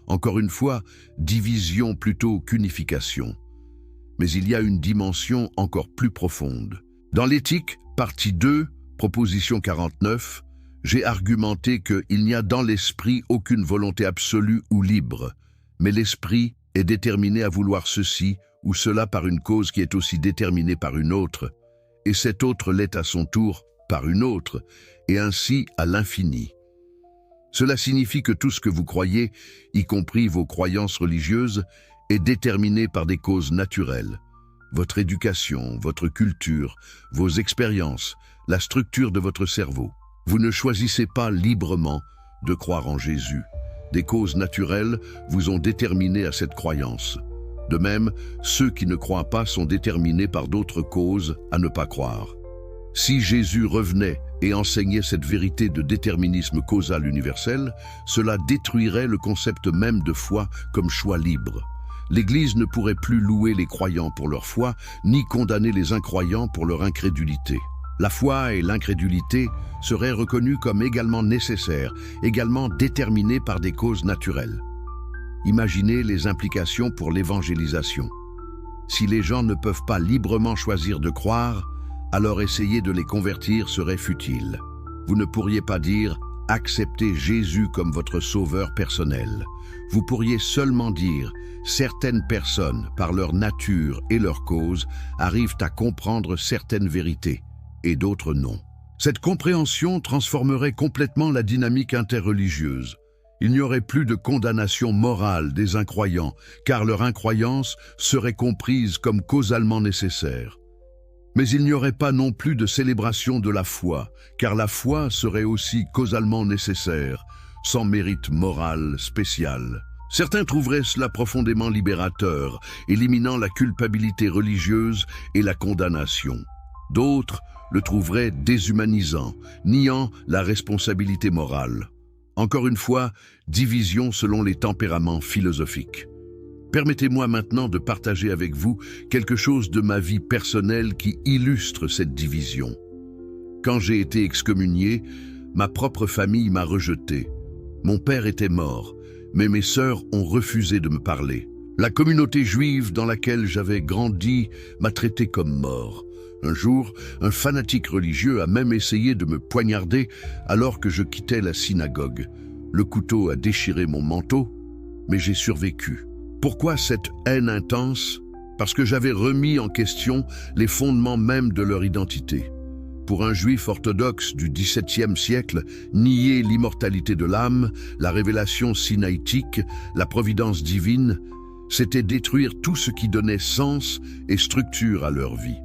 Encore une fois, division plutôt qu'unification. Mais il y a une dimension encore plus profonde. Dans l'éthique, partie 2, proposition 49, j'ai argumenté qu'il n'y a dans l'esprit aucune volonté absolue ou libre, mais l'esprit est déterminé à vouloir ceci ou cela par une cause qui est aussi déterminée par une autre, et cette autre l'est à son tour par une autre, et ainsi à l'infini. Cela signifie que tout ce que vous croyez, y compris vos croyances religieuses, est déterminé par des causes naturelles. Votre éducation, votre culture, vos expériences, la structure de votre cerveau. Vous ne choisissez pas librement de croire en Jésus. Des causes naturelles vous ont déterminé à cette croyance. De même, ceux qui ne croient pas sont déterminés par d'autres causes à ne pas croire. Si Jésus revenait et enseignait cette vérité de déterminisme causal universel, cela détruirait le concept même de foi comme choix libre. L'Église ne pourrait plus louer les croyants pour leur foi, ni condamner les incroyants pour leur incrédulité. La foi et l'incrédulité seraient reconnues comme également nécessaires, également déterminées par des causes naturelles. Imaginez les implications pour l'évangélisation. Si les gens ne peuvent pas librement choisir de croire, alors essayer de les convertir serait futile. Vous ne pourriez pas dire « acceptez Jésus comme votre sauveur personnel ». Vous pourriez seulement dire « certaines personnes, par leur nature et leur cause, arrivent à comprendre certaines vérités, et d'autres non ». Cette compréhension transformerait complètement la dynamique interreligieuse. Il n'y aurait plus de condamnation morale des incroyants, car leur incroyance serait comprise comme causalement nécessaire. Mais il n'y aurait pas non plus de célébration de la foi, car la foi serait aussi causalement nécessaire, sans mérite moral spécial. Certains trouveraient cela profondément libérateur, éliminant la culpabilité religieuse et la condamnation. D'autres le trouveraient déshumanisant, niant la responsabilité morale. Encore une fois, division selon les tempéraments philosophiques. Permettez-moi maintenant de partager avec vous quelque chose de ma vie personnelle qui illustre cette division. Quand j'ai été excommunié, ma propre famille m'a rejeté. Mon père était mort, mais mes sœurs ont refusé de me parler. La communauté juive dans laquelle j'avais grandi m'a traité comme mort. Un jour, un fanatique religieux a même essayé de me poignarder alors que je quittais la synagogue. Le couteau a déchiré mon manteau, mais j'ai survécu. Pourquoi cette haine intense? Parce que j'avais remis en question les fondements même de leur identité. Pour un juif orthodoxe du XVIIe siècle, nier l'immortalité de l'âme, la révélation sinaïtique, la providence divine, c'était détruire tout ce qui donnait sens et structure à leur vie.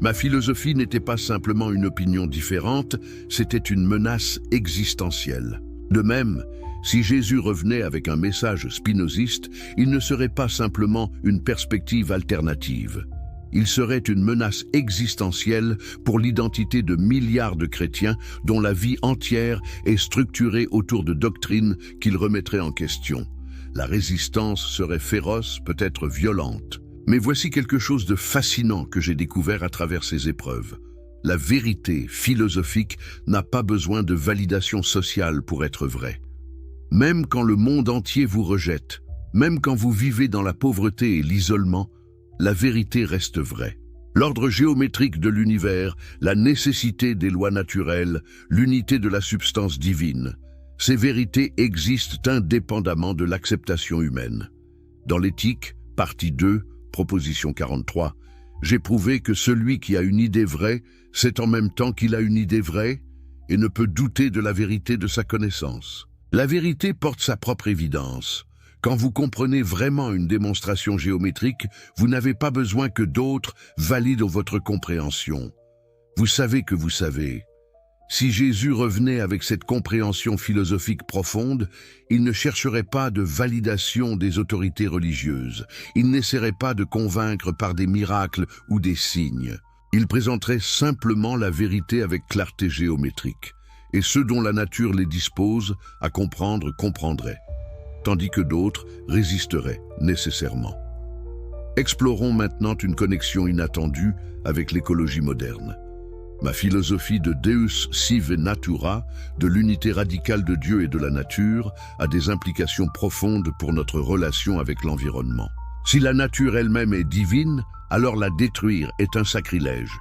Ma philosophie n'était pas simplement une opinion différente, c'était une menace existentielle. De même, si Jésus revenait avec un message spinoziste, il ne serait pas simplement une perspective alternative. Il serait une menace existentielle pour l'identité de milliards de chrétiens dont la vie entière est structurée autour de doctrines qu'il remettrait en question. La résistance serait féroce, peut-être violente. Mais voici quelque chose de fascinant que j'ai découvert à travers ces épreuves. La vérité philosophique n'a pas besoin de validation sociale pour être vraie. Même quand le monde entier vous rejette, même quand vous vivez dans la pauvreté et l'isolement, la vérité reste vraie. L'ordre géométrique de l'univers, la nécessité des lois naturelles, l'unité de la substance divine. Ces vérités existent indépendamment de l'acceptation humaine. Dans l'éthique, partie 2, proposition 43, j'ai prouvé que celui qui a une idée vraie, c'est en même temps qu'il a une idée vraie et ne peut douter de la vérité de sa connaissance. La vérité porte sa propre évidence. Quand vous comprenez vraiment une démonstration géométrique, vous n'avez pas besoin que d'autres valident votre compréhension. Vous savez que vous savez. Si Jésus revenait avec cette compréhension philosophique profonde, il ne chercherait pas de validation des autorités religieuses. Il n'essaierait pas de convaincre par des miracles ou des signes. Il présenterait simplement la vérité avec clarté géométrique. Et ceux dont la nature les dispose à comprendre comprendraient, tandis que d'autres résisteraient nécessairement. Explorons maintenant une connexion inattendue avec l'écologie moderne. Ma philosophie de Deus sive natura, de l'unité radicale de Dieu et de la nature, a des implications profondes pour notre relation avec l'environnement. Si la nature elle-même est divine, alors la détruire est un sacrilège.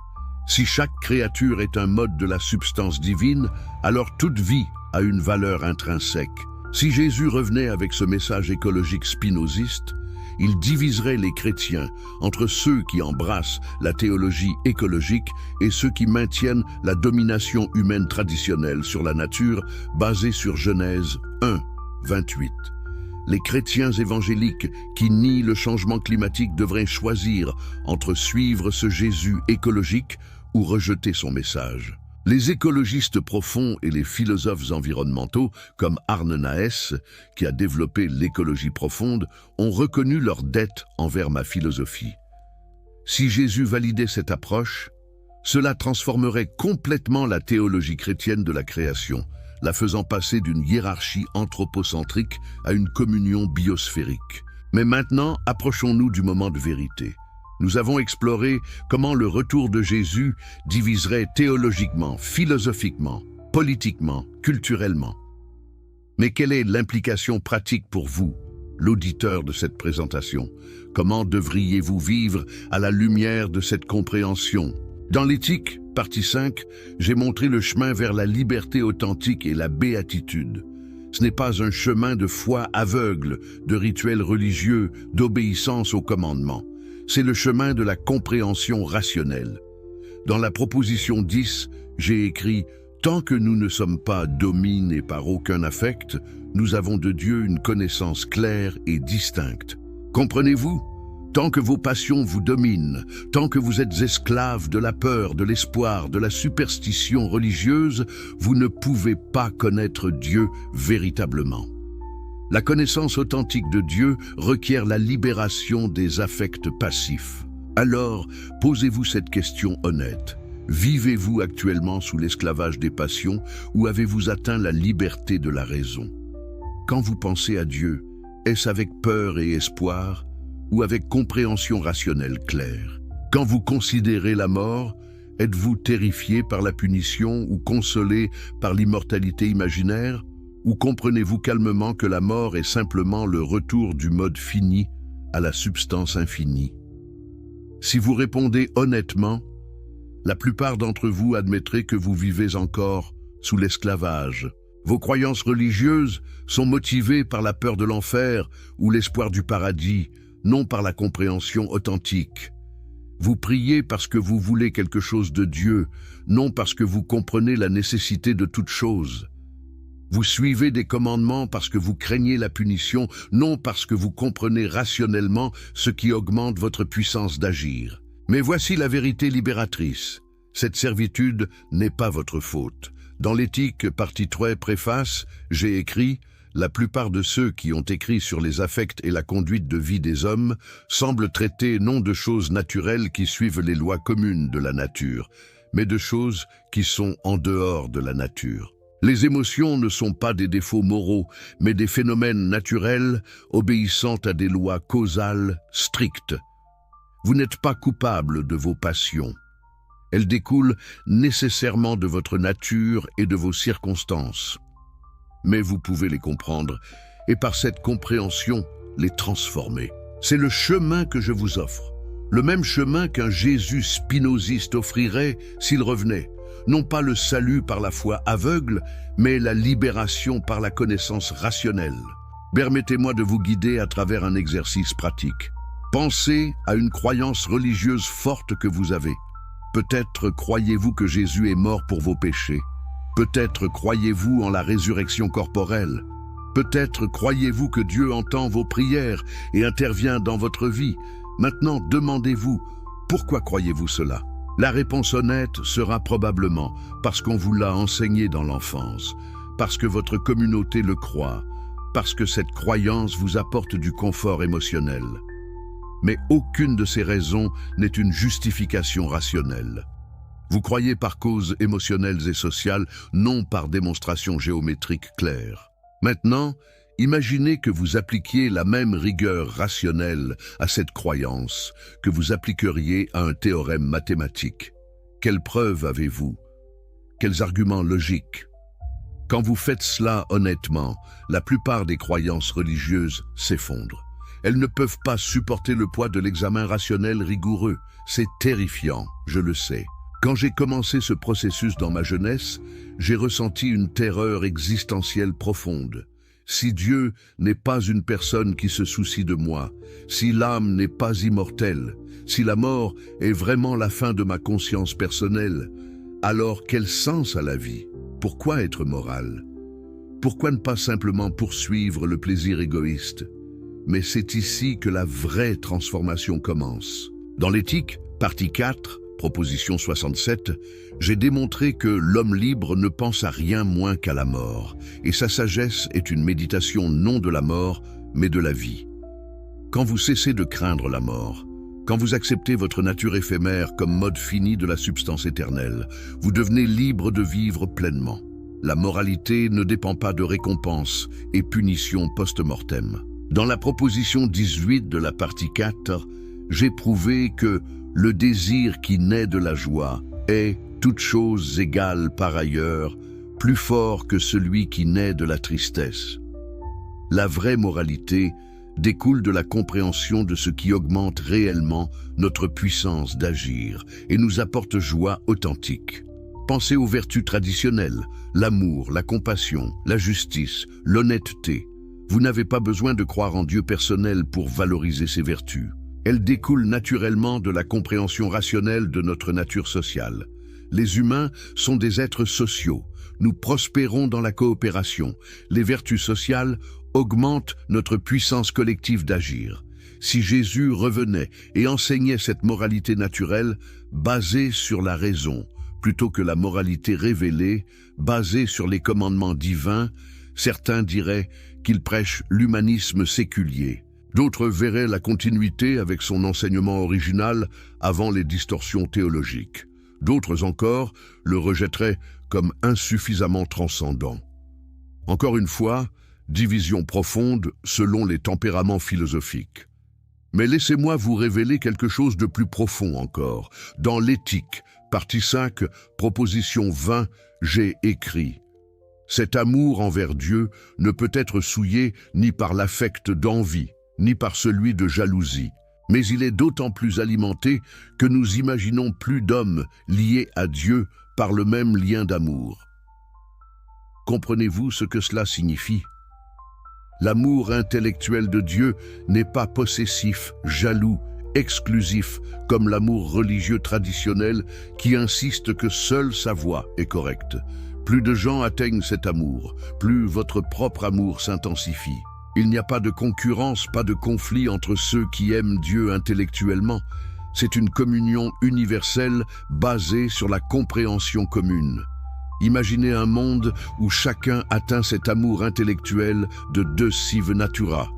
Si chaque créature est un mode de la substance divine, alors toute vie a une valeur intrinsèque. Si Jésus revenait avec ce message écologique spinoziste, il diviserait les chrétiens entre ceux qui embrassent la théologie écologique et ceux qui maintiennent la domination humaine traditionnelle sur la nature basée sur Genèse 1, 28. Les chrétiens évangéliques qui nient le changement climatique devraient choisir entre suivre ce Jésus écologique ou rejeter son message. Les écologistes profonds et les philosophes environnementaux, comme Arne Naess, qui a développé l'écologie profonde, ont reconnu leur dette envers ma philosophie. Si Jésus validait cette approche, cela transformerait complètement la théologie chrétienne de la création, la faisant passer d'une hiérarchie anthropocentrique à une communion biosphérique. Mais maintenant, approchons-nous du moment de vérité. Nous avons exploré comment le retour de Jésus diviserait théologiquement, philosophiquement, politiquement, culturellement. Mais quelle est l'implication pratique pour vous, l'auditeur de cette présentation? Comment devriez-vous vivre à la lumière de cette compréhension? Dans l'éthique, partie 5, j'ai montré le chemin vers la liberté authentique et la béatitude. Ce n'est pas un chemin de foi aveugle, de rituels religieux, d'obéissance aux commandements. C'est le chemin de la compréhension rationnelle. Dans la proposition 10, j'ai écrit « Tant que nous ne sommes pas dominés par aucun affect, nous avons de Dieu une connaissance claire et distincte. » Comprenez-vous? Tant que vos passions vous dominent, tant que vous êtes esclaves de la peur, de l'espoir, de la superstition religieuse, vous ne pouvez pas connaître Dieu véritablement. La connaissance authentique de Dieu requiert la libération des affects passifs. Alors, posez-vous cette question honnête. Vivez-vous actuellement sous l'esclavage des passions ou avez-vous atteint la liberté de la raison? Quand vous pensez à Dieu, est-ce avec peur et espoir ou avec compréhension rationnelle claire? Quand vous considérez la mort, êtes-vous terrifié par la punition ou consolé par l'immortalité imaginaire? Ou comprenez-vous calmement que la mort est simplement le retour du mode fini à la substance infinie? Si vous répondez honnêtement, la plupart d'entre vous admettraient que vous vivez encore sous l'esclavage. Vos croyances religieuses sont motivées par la peur de l'enfer ou l'espoir du paradis, non par la compréhension authentique. Vous priez parce que vous voulez quelque chose de Dieu, non parce que vous comprenez la nécessité de toute chose. Vous suivez des commandements parce que vous craignez la punition, non parce que vous comprenez rationnellement ce qui augmente votre puissance d'agir. Mais voici la vérité libératrice. Cette servitude n'est pas votre faute. Dans l'éthique, partie 3, préface, j'ai écrit « La plupart de ceux qui ont écrit sur les affects et la conduite de vie des hommes semblent traiter non de choses naturelles qui suivent les lois communes de la nature, mais de choses qui sont en dehors de la nature. Les émotions ne sont pas des défauts moraux, mais des phénomènes naturels obéissant à des lois causales strictes. Vous n'êtes pas coupable de vos passions. Elles découlent nécessairement de votre nature et de vos circonstances. Mais vous pouvez les comprendre et par cette compréhension, les transformer. C'est le chemin que je vous offre. Le même chemin qu'un Jésus spinoziste offrirait s'il revenait. Non pas le salut par la foi aveugle, mais la libération par la connaissance rationnelle. Permettez-moi de vous guider à travers un exercice pratique. Pensez à une croyance religieuse forte que vous avez. Peut-être croyez-vous que Jésus est mort pour vos péchés. Peut-être croyez-vous en la résurrection corporelle. Peut-être croyez-vous que Dieu entend vos prières et intervient dans votre vie. Maintenant, demandez-vous, pourquoi croyez-vous cela? La réponse honnête sera probablement parce qu'on vous l'a enseigné dans l'enfance, parce que votre communauté le croit, parce que cette croyance vous apporte du confort émotionnel. Mais aucune de ces raisons n'est une justification rationnelle. Vous croyez par causes émotionnelles et sociales, non par démonstration géométrique claire. Maintenant, imaginez que vous appliquiez la même rigueur rationnelle à cette croyance que vous appliqueriez à un théorème mathématique. Quelles preuves avez-vous? Quels arguments logiques? Quand vous faites cela honnêtement, la plupart des croyances religieuses s'effondrent. Elles ne peuvent pas supporter le poids de l'examen rationnel rigoureux. C'est terrifiant, je le sais. Quand j'ai commencé ce processus dans ma jeunesse, j'ai ressenti une terreur existentielle profonde. Si Dieu n'est pas une personne qui se soucie de moi, si l'âme n'est pas immortelle, si la mort est vraiment la fin de ma conscience personnelle, alors quel sens a la vie? Pourquoi être moral? Pourquoi ne pas simplement poursuivre le plaisir égoïste? Mais c'est ici que la vraie transformation commence. Dans l'éthique, partie 4, proposition 67, j'ai démontré que l'homme libre ne pense à rien moins qu'à la mort, et sa sagesse est une méditation non de la mort, mais de la vie. Quand vous cessez de craindre la mort, quand vous acceptez votre nature éphémère comme mode fini de la substance éternelle, vous devenez libre de vivre pleinement. La moralité ne dépend pas de récompense et punition post-mortem. Dans la proposition 18 de la partie 4, j'ai prouvé que le désir qui naît de la joie est, toute chose égale par ailleurs, plus fort que celui qui naît de la tristesse. La vraie moralité découle de la compréhension de ce qui augmente réellement notre puissance d'agir et nous apporte joie authentique. Pensez aux vertus traditionnelles, l'amour, la compassion, la justice, l'honnêteté. Vous n'avez pas besoin de croire en Dieu personnel pour valoriser ces vertus. Elles découlent naturellement de la compréhension rationnelle de notre nature sociale. Les humains sont des êtres sociaux. Nous prospérons dans la coopération. Les vertus sociales augmentent notre puissance collective d'agir. Si Jésus revenait et enseignait cette moralité naturelle basée sur la raison, plutôt que la moralité révélée, basée sur les commandements divins, certains diraient qu'il prêche l'humanisme séculier. D'autres verraient la continuité avec son enseignement original avant les distorsions théologiques. D'autres encore le rejetteraient comme insuffisamment transcendant. Encore une fois, division profonde selon les tempéraments philosophiques. Mais laissez-moi vous révéler quelque chose de plus profond encore. Dans l'éthique, partie 5, proposition 20, j'ai écrit: cet amour envers Dieu ne peut être souillé ni par l'affect d'envie, ni par celui de jalousie, mais il est d'autant plus alimenté que nous imaginons plus d'hommes liés à Dieu par le même lien d'amour. Comprenez-vous ce que cela signifie? L'amour intellectuel de Dieu n'est pas possessif, jaloux, exclusif, comme l'amour religieux traditionnel qui insiste que seule sa voix est correcte. Plus de gens atteignent cet amour, plus votre propre amour s'intensifie. Il n'y a pas de concurrence, pas de conflit entre ceux qui aiment Dieu intellectuellement. C'est une communion universelle basée sur la compréhension commune. Imaginez un monde où chacun atteint cet amour intellectuel de deux sive natura.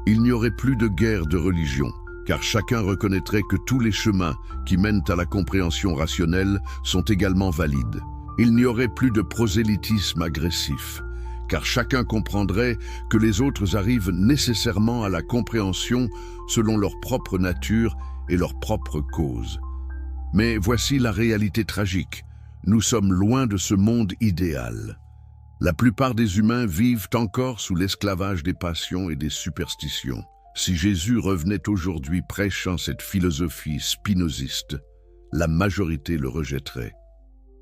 Il n'y aurait plus de guerre de religion, car chacun reconnaîtrait que tous les chemins qui mènent à la compréhension rationnelle sont également valides. Il n'y aurait plus de prosélytisme agressif, car chacun comprendrait que les autres arrivent nécessairement à la compréhension selon leur propre nature et leur propre cause. Mais voici la réalité tragique. Nous sommes loin de ce monde idéal. La plupart des humains vivent encore sous l'esclavage des passions et des superstitions. Si Jésus revenait aujourd'hui prêchant cette philosophie spinoziste, la majorité le rejetterait.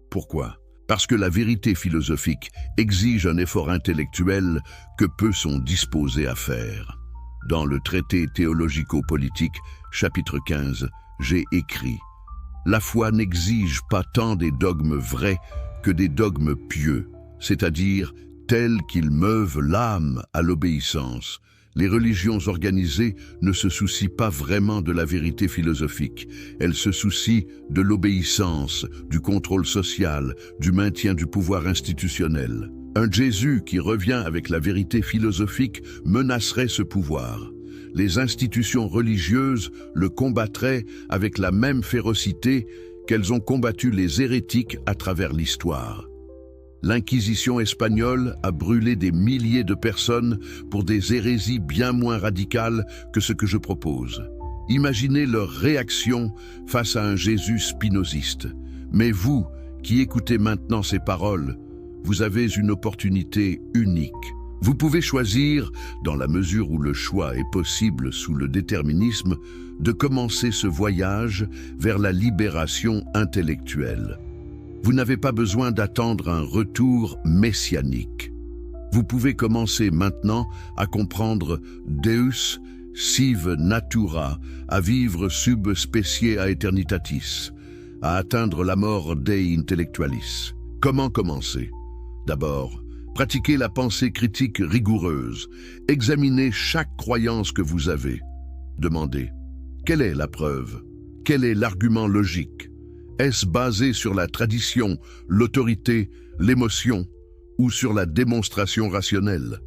Pourquoi? Parce que la vérité philosophique exige un effort intellectuel que peu sont disposés à faire. Dans le traité théologico-politique, chapitre 15, j'ai écrit « La foi n'exige pas tant des dogmes vrais que des dogmes pieux, c'est-à-dire tels qu'ils meuvent l'âme à l'obéissance. Les religions organisées ne se soucient pas vraiment de la vérité philosophique. Elles se soucient de l'obéissance, du contrôle social, du maintien du pouvoir institutionnel. Un Jésus qui revient avec la vérité philosophique menacerait ce pouvoir. Les institutions religieuses le combattraient avec la même férocité qu'elles ont combattu les hérétiques à travers l'histoire. L'Inquisition espagnole a brûlé des milliers de personnes pour des hérésies bien moins radicales que ce que je propose. Imaginez leur réaction face à un Jésus spinoziste. Mais vous, qui écoutez maintenant ces paroles, vous avez une opportunité unique. Vous pouvez choisir, dans la mesure où le choix est possible sous le déterminisme, de commencer ce voyage vers la libération intellectuelle. Vous n'avez pas besoin d'attendre un retour messianique. Vous pouvez commencer maintenant à comprendre Deus sive natura, à vivre sub specie aeternitatis, à atteindre la mort Dei intellectualis. Comment commencer? D'abord, pratiquez la pensée critique rigoureuse. Examinez chaque croyance que vous avez. Demandez, quelle est la preuve? Quel est l'argument logique? Est-ce basé sur la tradition, l'autorité, l'émotion ou sur la démonstration rationnelle?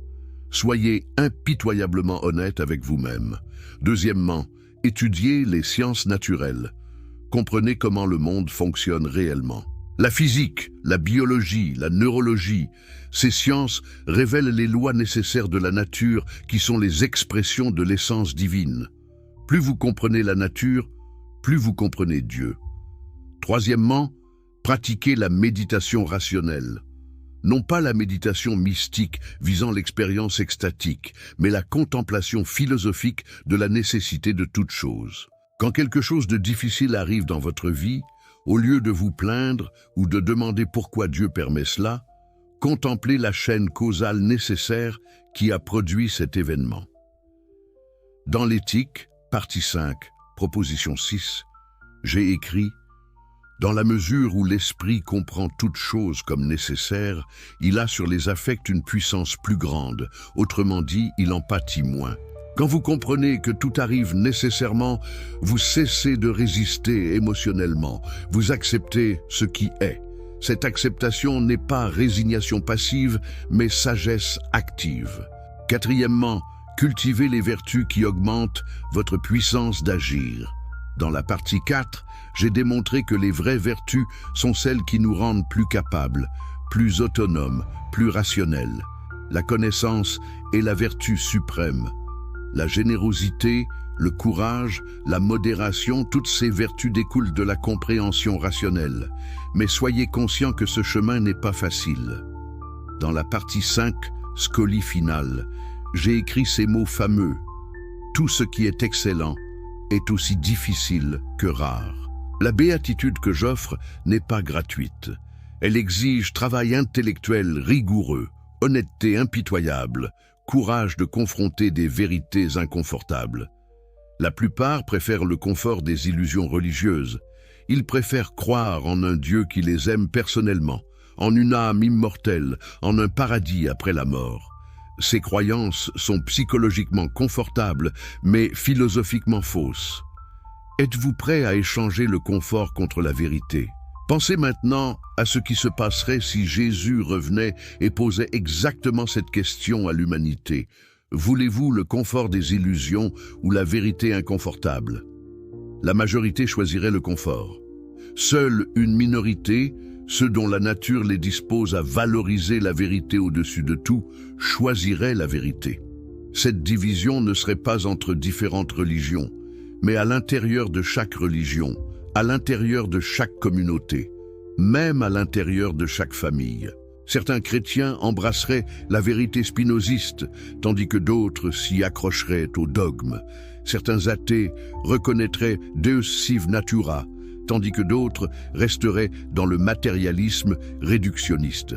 Soyez impitoyablement honnête avec vous-même. Deuxièmement, étudiez les sciences naturelles. Comprenez comment le monde fonctionne réellement. La physique, la biologie, la neurologie, ces sciences révèlent les lois nécessaires de la nature qui sont les expressions de l'essence divine. Plus vous comprenez la nature, plus vous comprenez Dieu. Troisièmement, pratiquez la méditation rationnelle. Non pas la méditation mystique visant l'expérience extatique, mais la contemplation philosophique de la nécessité de toute chose. Quand quelque chose de difficile arrive dans votre vie, au lieu de vous plaindre ou de demander pourquoi Dieu permet cela, contemplez la chaîne causale nécessaire qui a produit cet événement. Dans l'éthique, partie 5, proposition 6, j'ai écrit « Dans la mesure où l'esprit comprend toute chose comme nécessaire, il a sur les affects une puissance plus grande, autrement dit, il en pâtit moins. Quand vous comprenez que tout arrive nécessairement, vous cessez de résister émotionnellement, vous acceptez ce qui est. Cette acceptation n'est pas résignation passive, mais sagesse active. Quatrièmement, cultivez les vertus qui augmentent votre puissance d'agir. Dans la partie 4, j'ai démontré que les vraies vertus sont celles qui nous rendent plus capables, plus autonomes, plus rationnels. La connaissance est la vertu suprême. La générosité, le courage, la modération, toutes ces vertus découlent de la compréhension rationnelle. Mais soyez conscients que ce chemin n'est pas facile. Dans la partie 5, Scoli finale, j'ai écrit ces mots fameux. Tout ce qui est excellent est aussi difficile que rare. La béatitude que j'offre n'est pas gratuite. Elle exige travail intellectuel rigoureux, honnêteté impitoyable, courage de confronter des vérités inconfortables. La plupart préfèrent le confort des illusions religieuses. Ils préfèrent croire en un Dieu qui les aime personnellement, en une âme immortelle, en un paradis après la mort. Ces croyances sont psychologiquement confortables, mais philosophiquement fausses. Êtes-vous prêt à échanger le confort contre la vérité? Pensez maintenant à ce qui se passerait si Jésus revenait et posait exactement cette question à l'humanité. Voulez-vous le confort des illusions ou la vérité inconfortable? La majorité choisirait le confort. Seule une minorité, ceux dont la nature les dispose à valoriser la vérité au-dessus de tout, choisirait la vérité. Cette division ne serait pas entre différentes religions, mais à l'intérieur de chaque religion, à l'intérieur de chaque communauté, même à l'intérieur de chaque famille. Certains chrétiens embrasseraient la vérité spinoziste, tandis que d'autres s'y accrocheraient au dogme. Certains athées reconnaîtraient Deus sive natura, tandis que d'autres resteraient dans le matérialisme réductionniste.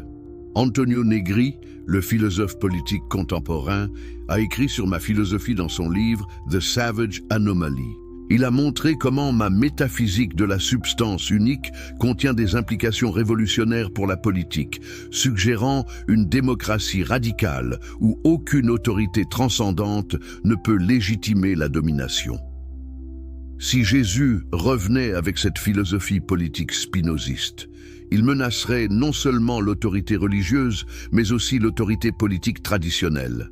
Antonio Negri, le philosophe politique contemporain, a écrit sur ma philosophie dans son livre The Savage Anomaly. Il a montré comment ma métaphysique de la substance unique contient des implications révolutionnaires pour la politique, suggérant une démocratie radicale où aucune autorité transcendante ne peut légitimer la domination. Si Jésus revenait avec cette philosophie politique spinoziste, il menacerait non seulement l'autorité religieuse, mais aussi l'autorité politique traditionnelle.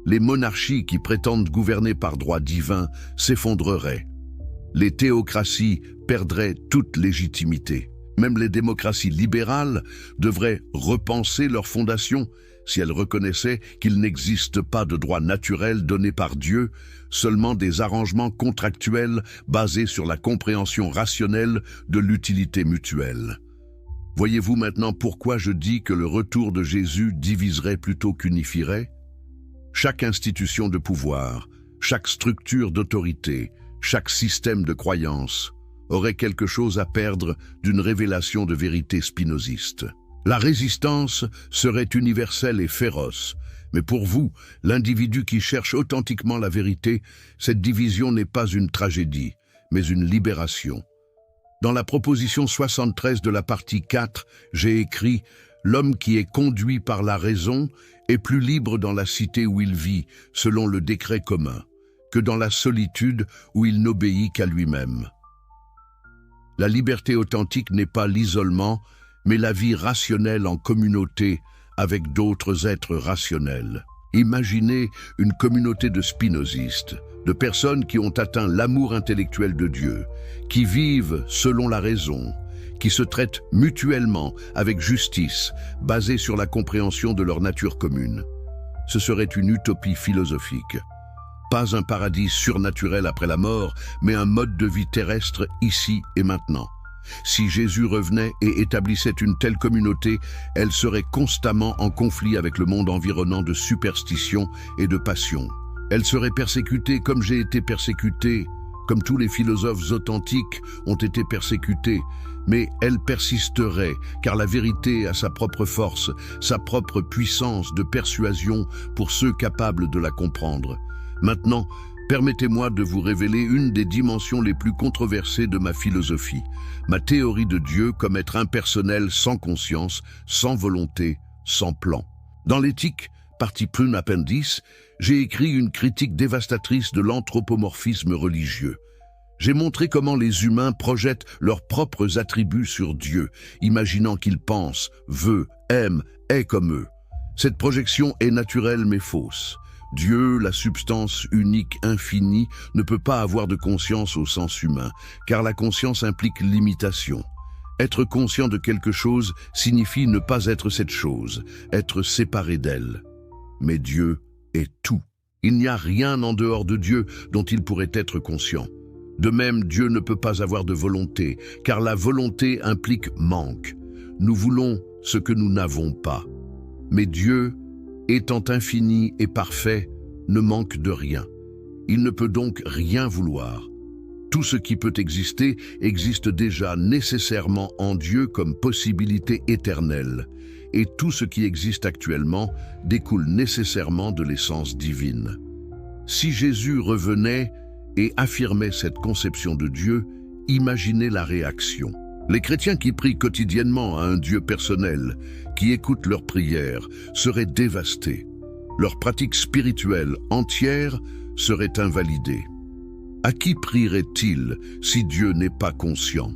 Les monarchies qui prétendent gouverner par droit divin s'effondreraient. Les théocraties perdraient toute légitimité. Même les démocraties libérales devraient repenser leurs fondations si elles reconnaissaient qu'il n'existe pas de droit naturel donné par Dieu, seulement des arrangements contractuels basés sur la compréhension rationnelle de l'utilité mutuelle. Voyez-vous maintenant pourquoi je dis que le retour de Jésus diviserait plutôt qu'unifierait? Chaque institution de pouvoir, chaque structure d'autorité, chaque système de croyance aurait quelque chose à perdre d'une révélation de vérité spinoziste. La résistance serait universelle et féroce, mais pour vous, l'individu qui cherche authentiquement la vérité, cette division n'est pas une tragédie, mais une libération. Dans la proposition 73 de la partie 4, j'ai écrit « L'homme qui est conduit par la raison est plus libre dans la cité où il vit, selon le décret commun, que dans la solitude où il n'obéit qu'à lui-même. » La liberté authentique n'est pas l'isolement, mais la vie rationnelle en communauté avec d'autres êtres rationnels. Imaginez une communauté de spinozistes, de personnes qui ont atteint l'amour intellectuel de Dieu, qui vivent selon la raison, qui se traitent mutuellement avec justice, basée sur la compréhension de leur nature commune. Ce serait une utopie philosophique. Pas un paradis surnaturel après la mort, mais un mode de vie terrestre ici et maintenant. Si Jésus revenait et établissait une telle communauté, elle serait constamment en conflit avec le monde environnant de superstition et de passion. Elle serait persécutée comme j'ai été persécuté, comme tous les philosophes authentiques ont été persécutés, mais elle persisterait, car la vérité a sa propre force, sa propre puissance de persuasion pour ceux capables de la comprendre. Maintenant, permettez-moi de vous révéler une des dimensions les plus controversées de ma philosophie, ma théorie de Dieu comme être impersonnel sans conscience, sans volonté, sans plan. Dans l'éthique, partie prune appendice, j'ai écrit une critique dévastatrice de l'anthropomorphisme religieux. J'ai montré comment les humains projettent leurs propres attributs sur Dieu, imaginant qu'il pense, veut, aime, est comme eux. Cette projection est naturelle mais fausse. Dieu, la substance unique infinie, ne peut pas avoir de conscience au sens humain, car la conscience implique limitation. Être conscient de quelque chose signifie ne pas être cette chose, être séparé d'elle. Mais Dieu est tout. Il n'y a rien en dehors de Dieu dont il pourrait être conscient. De même, Dieu ne peut pas avoir de volonté, car la volonté implique manque. Nous voulons ce que nous n'avons pas. Mais Dieu, étant infini et parfait, ne manque de rien. Il ne peut donc rien vouloir. Tout ce qui peut exister existe déjà nécessairement en Dieu comme possibilité éternelle, et tout ce qui existe actuellement découle nécessairement de l'essence divine. Si Jésus revenait et affirmait cette conception de Dieu, imaginez la réaction. Les chrétiens qui prient quotidiennement à un Dieu personnel, qui écoutent leurs prières, seraient dévastés. Leur pratique spirituelle entière serait invalidée. À qui prierait-il si Dieu n'est pas conscient?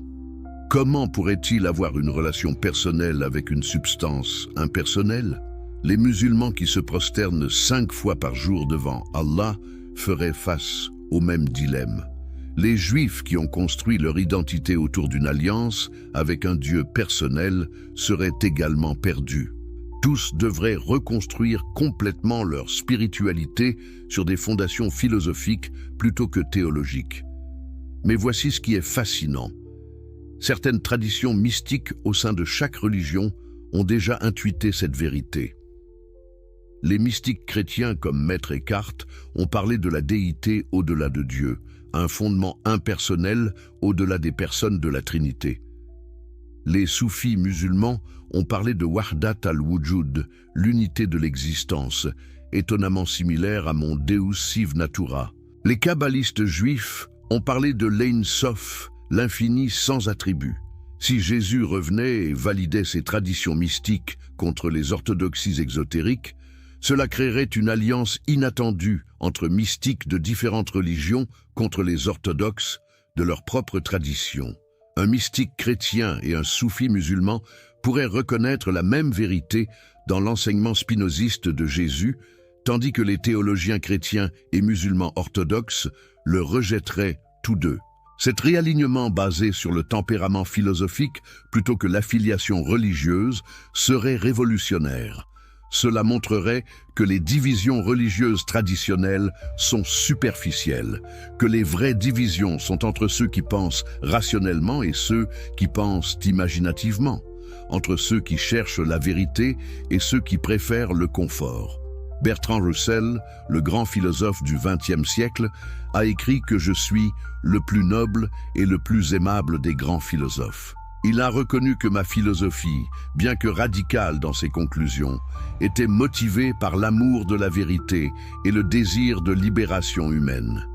Comment pourrait-il avoir une relation personnelle avec une substance impersonnelle? Les musulmans qui se prosternent 5 fois par jour devant Allah feraient face au même dilemme. Les Juifs qui ont construit leur identité autour d'une alliance avec un Dieu personnel seraient également perdus. Tous devraient reconstruire complètement leur spiritualité sur des fondations philosophiques plutôt que théologiques. Mais voici ce qui est fascinant. Certaines traditions mystiques au sein de chaque religion ont déjà intuité cette vérité. Les mystiques chrétiens comme Maître Eckhart ont parlé de la déité au-delà de Dieu, un fondement impersonnel au-delà des personnes de la Trinité. Les soufis musulmans ont parlé de Wahdat al-Wujud, l'unité de l'existence, étonnamment similaire à mon Deus sive natura. Les kabbalistes juifs ont parlé de l'Ein Sof, l'infini sans attribut. Si Jésus revenait et validait ses traditions mystiques contre les orthodoxies exotériques, cela créerait une alliance inattendue entre mystiques de différentes religions contre les orthodoxes de leur propre tradition. Un mystique chrétien et un soufi musulman pourraient reconnaître la même vérité dans l'enseignement spinoziste de Jésus, tandis que les théologiens chrétiens et musulmans orthodoxes le rejetteraient tous deux. Cet réalignement basé sur le tempérament philosophique plutôt que l'affiliation religieuse serait révolutionnaire. Cela montrerait que les divisions religieuses traditionnelles sont superficielles, que les vraies divisions sont entre ceux qui pensent rationnellement et ceux qui pensent imaginativement, entre ceux qui cherchent la vérité et ceux qui préfèrent le confort. Bertrand Russell, le grand philosophe du XXe siècle, a écrit que je suis le plus noble et le plus aimable des grands philosophes. Il a reconnu que ma philosophie, bien que radicale dans ses conclusions, était motivée par l'amour de la vérité et le désir de libération humaine.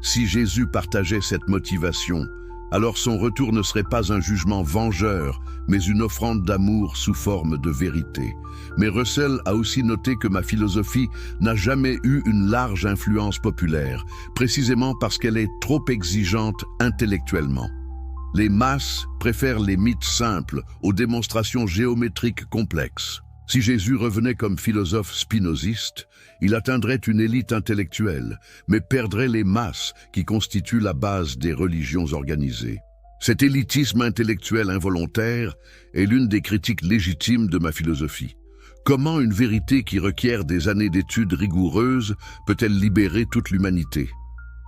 Si Jésus partageait cette motivation, alors son retour ne serait pas un jugement vengeur, mais une offrande d'amour sous forme de vérité. Mais Russell a aussi noté que ma philosophie n'a jamais eu une large influence populaire, précisément parce qu'elle est trop exigeante intellectuellement. Les masses préfèrent les mythes simples aux démonstrations géométriques complexes. Si Jésus revenait comme philosophe spinoziste, il atteindrait une élite intellectuelle, mais perdrait les masses qui constituent la base des religions organisées. Cet élitisme intellectuel involontaire est l'une des critiques légitimes de ma philosophie. Comment une vérité qui requiert des années d'études rigoureuses peut-elle libérer toute l'humanité?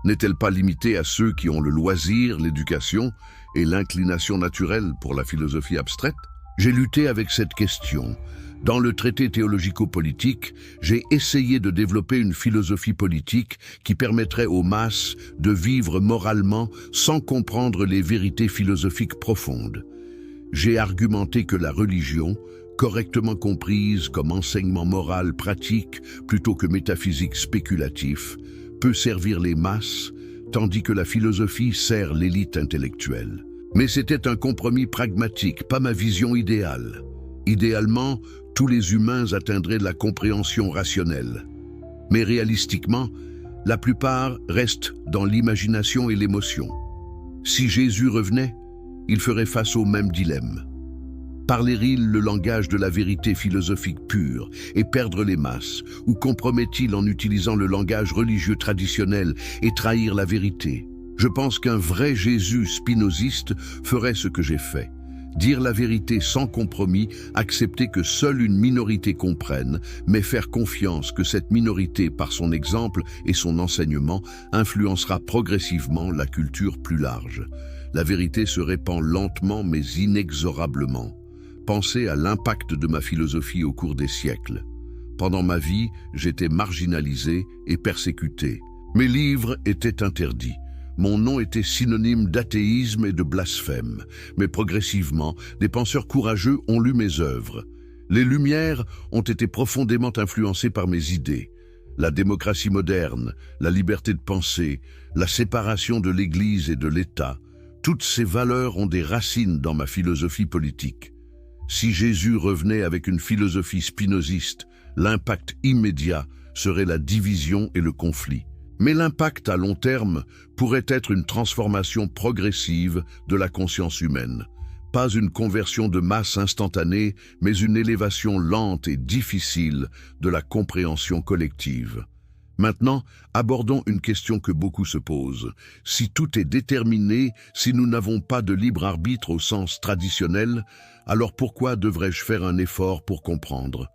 N'est-elle pas limitée à ceux qui ont le loisir, l'éducation et l'inclination naturelle pour la philosophie abstraite? J'ai lutté avec cette question. Dans le traité théologico-politique, j'ai essayé de développer une philosophie politique qui permettrait aux masses de vivre moralement sans comprendre les vérités philosophiques profondes. J'ai argumenté que la religion, correctement comprise comme enseignement moral pratique plutôt que métaphysique spéculatif, peut servir les masses, tandis que la philosophie sert l'élite intellectuelle. Mais c'était un compromis pragmatique, pas ma vision idéale. Idéalement, tous les humains atteindraient de la compréhension rationnelle. Mais réalistiquement, la plupart restent dans l'imagination et l'émotion. Si Jésus revenait, il ferait face au même dilemme. Parlerait-il le langage de la vérité philosophique pure et perdre les masses, ou compromet-il en utilisant le langage religieux traditionnel et trahir la vérité? Je pense qu'un vrai Jésus spinoziste ferait ce que j'ai fait. Dire la vérité sans compromis, accepter que seule une minorité comprenne, mais faire confiance que cette minorité, par son exemple et son enseignement, influencera progressivement la culture plus large. La vérité se répand lentement mais inexorablement. Pensez à l'impact de ma philosophie au cours des siècles. Pendant ma vie, j'étais marginalisé et persécuté. Mes livres étaient interdits. Mon nom était synonyme d'athéisme et de blasphème, mais progressivement, des penseurs courageux ont lu mes œuvres. Les Lumières ont été profondément influencées par mes idées. La démocratie moderne, la liberté de penser, la séparation de l'Église et de l'État, toutes ces valeurs ont des racines dans ma philosophie politique. Si Jésus revenait avec une philosophie spinoziste, l'impact immédiat serait la division et le conflit. Mais l'impact à long terme pourrait être une transformation progressive de la conscience humaine. Pas une conversion de masse instantanée, mais une élévation lente et difficile de la compréhension collective. Maintenant, abordons une question que beaucoup se posent. Si tout est déterminé, si nous n'avons pas de libre arbitre au sens traditionnel, alors pourquoi devrais-je faire un effort pour comprendre ?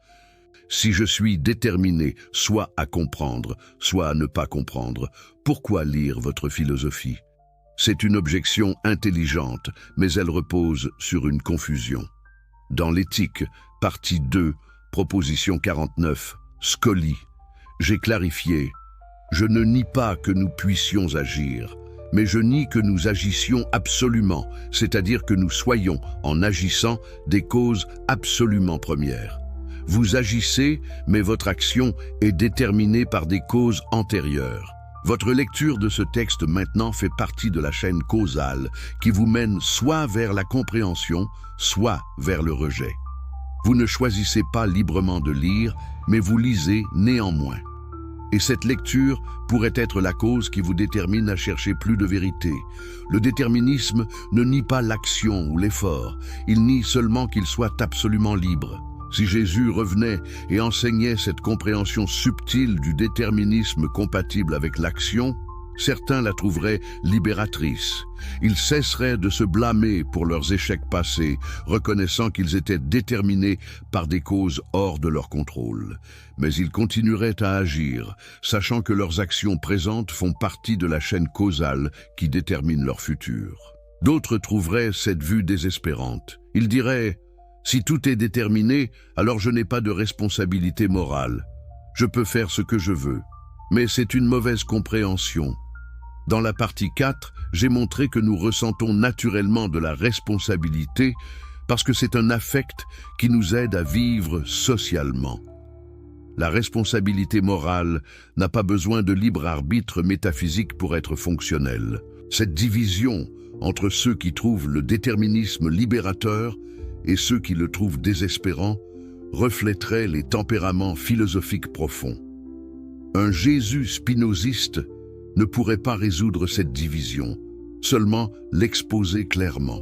Si je suis déterminé soit à comprendre, soit à ne pas comprendre, pourquoi lire votre philosophie? C'est une objection intelligente, mais elle repose sur une confusion. Dans l'éthique, partie 2, proposition 49, Scoli, j'ai clarifié, je ne nie pas que nous puissions agir, mais je nie que nous agissions absolument, c'est-à-dire que nous soyons, en agissant, des causes absolument premières. Vous agissez, mais votre action est déterminée par des causes antérieures. Votre lecture de ce texte maintenant fait partie de la chaîne causale qui vous mène soit vers la compréhension, soit vers le rejet. Vous ne choisissez pas librement de lire, mais vous lisez néanmoins. Et cette lecture pourrait être la cause qui vous détermine à chercher plus de vérité. Le déterminisme ne nie pas l'action ou l'effort, il nie seulement qu'il soit absolument libre. Si Jésus revenait et enseignait cette compréhension subtile du déterminisme compatible avec l'action, certains la trouveraient libératrice. Ils cesseraient de se blâmer pour leurs échecs passés, reconnaissant qu'ils étaient déterminés par des causes hors de leur contrôle. Mais ils continueraient à agir, sachant que leurs actions présentes font partie de la chaîne causale qui détermine leur futur. D'autres trouveraient cette vue désespérante. Ils diraient « Si tout est déterminé, alors je n'ai pas de responsabilité morale. Je peux faire ce que je veux. » Mais c'est une mauvaise compréhension. Dans la partie 4, j'ai montré que nous ressentons naturellement de la responsabilité parce que c'est un affect qui nous aide à vivre socialement. La responsabilité morale n'a pas besoin de libre arbitre métaphysique pour être fonctionnelle. Cette division entre ceux qui trouvent le déterminisme libérateur et ceux qui le trouvent désespérant reflèterait les tempéraments philosophiques profonds. Un Jésus spinoziste ne pourrait pas résoudre cette division, seulement l'exposer clairement.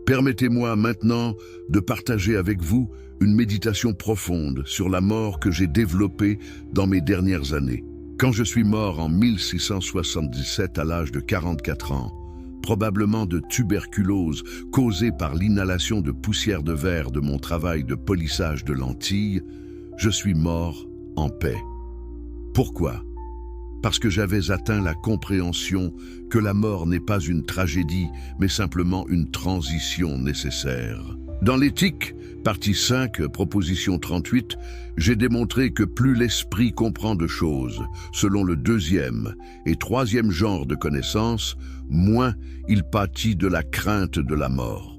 Permettez-moi maintenant de partager avec vous une méditation profonde sur la mort que j'ai développée dans mes dernières années. Quand je suis mort en 1677 à l'âge de 44 ans, probablement de tuberculose causée par l'inhalation de poussière de verre de mon travail de polissage de lentilles, je suis mort en paix. Pourquoi ? Parce que j'avais atteint la compréhension que la mort n'est pas une tragédie, mais simplement une transition nécessaire. Dans l'éthique, partie 5, proposition 38, j'ai démontré que plus l'esprit comprend de choses, selon le deuxième et troisième genre de connaissance, moins il pâtit de la crainte de la mort.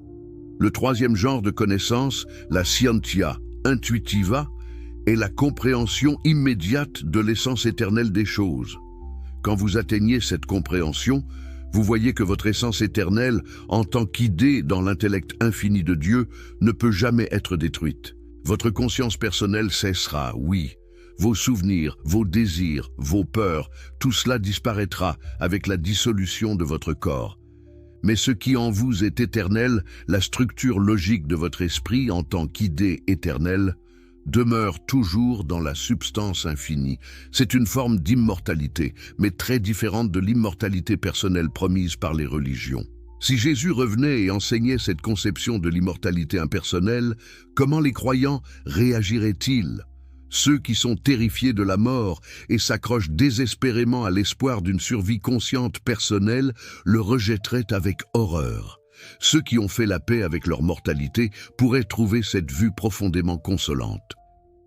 Le troisième genre de connaissance, la scientia intuitiva, est la compréhension immédiate de l'essence éternelle des choses. Quand vous atteignez cette compréhension, vous voyez que votre essence éternelle, en tant qu'idée dans l'intellect infini de Dieu, ne peut jamais être détruite. Votre conscience personnelle cessera, oui. Vos souvenirs, vos désirs, vos peurs, tout cela disparaîtra avec la dissolution de votre corps. Mais ce qui en vous est éternel, la structure logique de votre esprit en tant qu'idée éternelle, demeure toujours dans la substance infinie. C'est une forme d'immortalité, mais très différente de l'immortalité personnelle promise par les religions. Si Jésus revenait et enseignait cette conception de l'immortalité impersonnelle, comment les croyants réagiraient-ils ? Ceux qui sont terrifiés de la mort et s'accrochent désespérément à l'espoir d'une survie consciente personnelle le rejetteraient avec horreur. Ceux qui ont fait la paix avec leur mortalité pourraient trouver cette vue profondément consolante.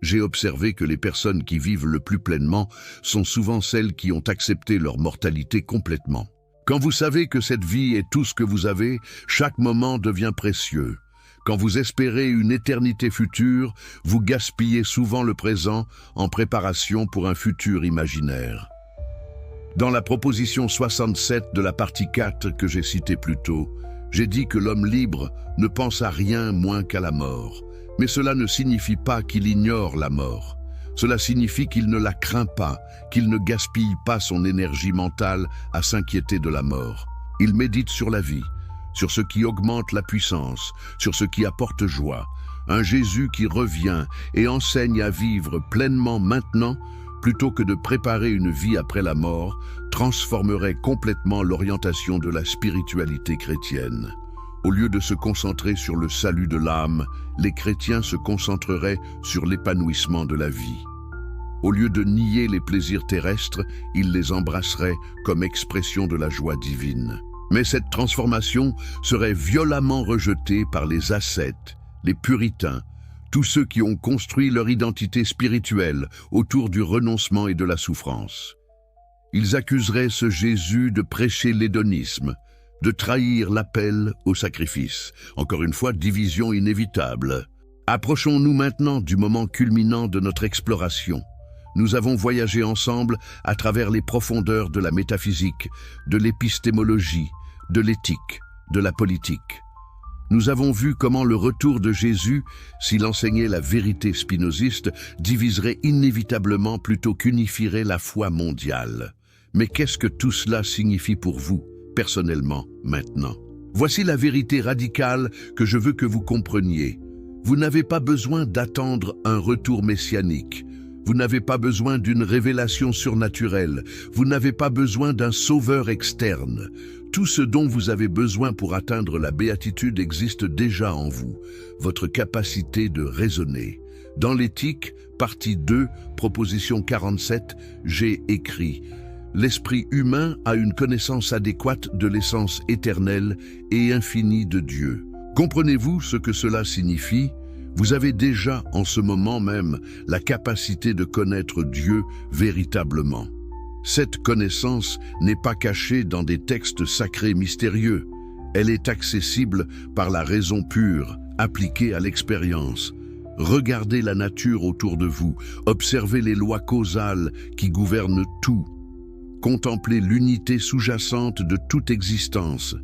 J'ai observé que les personnes qui vivent le plus pleinement sont souvent celles qui ont accepté leur mortalité complètement. Quand vous savez que cette vie est tout ce que vous avez, chaque moment devient précieux. Quand vous espérez une éternité future, vous gaspillez souvent le présent en préparation pour un futur imaginaire. Dans la proposition 67 de la partie 4 que j'ai citée plus tôt, j'ai dit que l'homme libre ne pense à rien moins qu'à la mort. Mais cela ne signifie pas qu'il ignore la mort. Cela signifie qu'il ne la craint pas, qu'il ne gaspille pas son énergie mentale à s'inquiéter de la mort. Il médite sur la vie, sur ce qui augmente la puissance, sur ce qui apporte joie. Un Jésus qui revient et enseigne à vivre pleinement maintenant, plutôt que de préparer une vie après la mort, transformerait complètement l'orientation de la spiritualité chrétienne. Au lieu de se concentrer sur le salut de l'âme, les chrétiens se concentreraient sur l'épanouissement de la vie. Au lieu de nier les plaisirs terrestres, ils les embrasseraient comme expression de la joie divine. Mais cette transformation serait violemment rejetée par les ascètes, les puritains, tous ceux qui ont construit leur identité spirituelle autour du renoncement et de la souffrance. Ils accuseraient ce Jésus de prêcher l'hédonisme, de trahir l'appel au sacrifice. Encore une fois, division inévitable. Approchons-nous maintenant du moment culminant de notre exploration. Nous avons voyagé ensemble à travers les profondeurs de la métaphysique, de l'épistémologie, de l'éthique, de la politique. Nous avons vu comment le retour de Jésus, s'il enseignait la vérité spinoziste, diviserait inévitablement plutôt qu'unifierait la foi mondiale. Mais qu'est-ce que tout cela signifie pour vous, personnellement, maintenant? Voici la vérité radicale que je veux que vous compreniez. Vous n'avez pas besoin d'attendre un retour messianique. Vous n'avez pas besoin d'une révélation surnaturelle. Vous n'avez pas besoin d'un sauveur externe. Tout ce dont vous avez besoin pour atteindre la béatitude existe déjà en vous, votre capacité de raisonner. Dans l'éthique, partie 2, proposition 47, j'ai écrit « L'esprit humain a une connaissance adéquate de l'essence éternelle et infinie de Dieu. » Comprenez-vous ce que cela signifie? Vous avez déjà, en ce moment même, la capacité de connaître Dieu véritablement. Cette connaissance n'est pas cachée dans des textes sacrés mystérieux. Elle est accessible par la raison pure, appliquée à l'expérience. Regardez la nature autour de vous, observez les lois causales qui gouvernent tout. Contemplez l'unité sous-jacente de toute existence.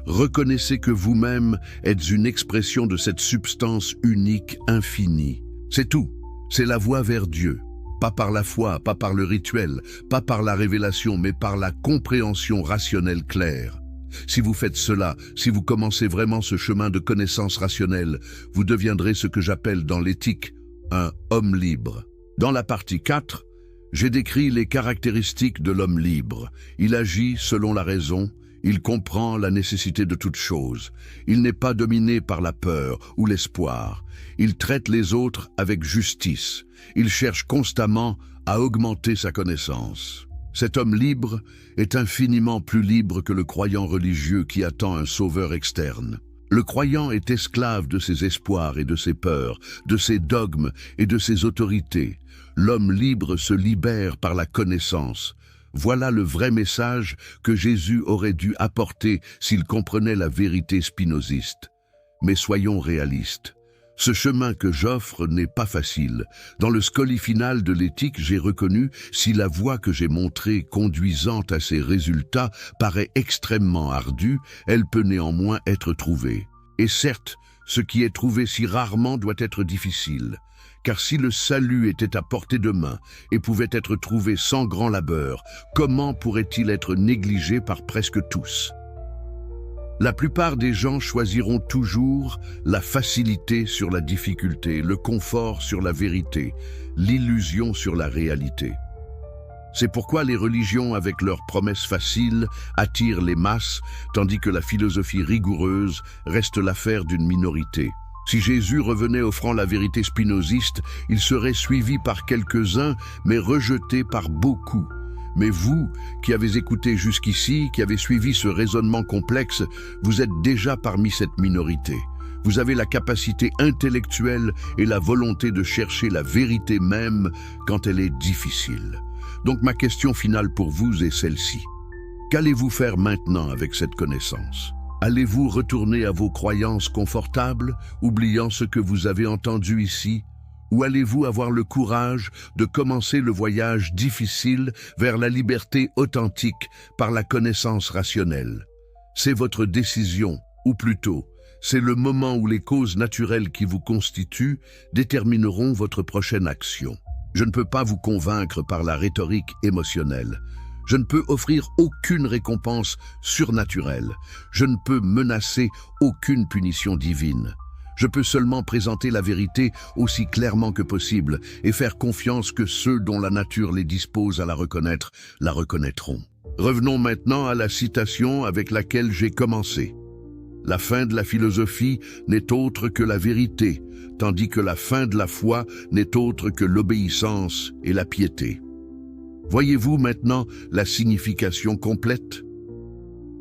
Reconnaissez que vous-même êtes une expression de cette substance unique infinie. C'est tout, c'est la voie vers Dieu. Pas par la foi, pas par le rituel, pas par la révélation, mais par la compréhension rationnelle claire. Si vous faites cela, si vous commencez vraiment ce chemin de connaissance rationnelle, vous deviendrez ce que j'appelle dans l'éthique un homme libre. Dans la partie 4, j'ai décrit les caractéristiques de l'homme libre. Il agit selon la raison, il comprend la nécessité de toute chose. Il n'est pas dominé par la peur ou l'espoir. Il traite les autres avec justice. Il cherche constamment à augmenter sa connaissance. Cet homme libre est infiniment plus libre que le croyant religieux qui attend un sauveur externe. Le croyant est esclave de ses espoirs et de ses peurs, de ses dogmes et de ses autorités. L'homme libre se libère par la connaissance. Voilà le vrai message que Jésus aurait dû apporter s'il comprenait la vérité spinoziste. Mais soyons réalistes. Ce chemin que j'offre n'est pas facile. Dans le scoli final de l'éthique, j'ai reconnu si la voie que j'ai montrée conduisant à ces résultats paraît extrêmement ardue, elle peut néanmoins être trouvée. Et certes, ce qui est trouvé si rarement doit être difficile. Car si le salut était à portée de main et pouvait être trouvé sans grand labeur, comment pourrait-il être négligé par presque tous? La plupart des gens choisiront toujours la facilité sur la difficulté, le confort sur la vérité, l'illusion sur la réalité. C'est pourquoi les religions avec leurs promesses faciles attirent les masses, tandis que la philosophie rigoureuse reste l'affaire d'une minorité. Si Jésus revenait offrant la vérité spinoziste, il serait suivi par quelques-uns, mais rejeté par beaucoup. Mais vous, qui avez écouté jusqu'ici, qui avez suivi ce raisonnement complexe, vous êtes déjà parmi cette minorité. Vous avez la capacité intellectuelle et la volonté de chercher la vérité même quand elle est difficile. Donc ma question finale pour vous est celle-ci. Qu'allez-vous faire maintenant avec cette connaissance? Allez-vous retourner à vos croyances confortables, oubliant ce que vous avez entendu ici? Ou allez-vous avoir le courage de commencer le voyage difficile vers la liberté authentique par la connaissance rationnelle? C'est votre décision, ou plutôt, c'est le moment où les causes naturelles qui vous constituent détermineront votre prochaine action. Je ne peux pas vous convaincre par la rhétorique émotionnelle. Je ne peux offrir aucune récompense surnaturelle. Je ne peux menacer aucune punition divine. Je peux seulement présenter la vérité aussi clairement que possible et faire confiance que ceux dont la nature les dispose à la reconnaître, la reconnaîtront. Revenons maintenant à la citation avec laquelle j'ai commencé. La fin de la philosophie n'est autre que la vérité, tandis que la fin de la foi n'est autre que l'obéissance et la piété. Voyez-vous maintenant la signification complète?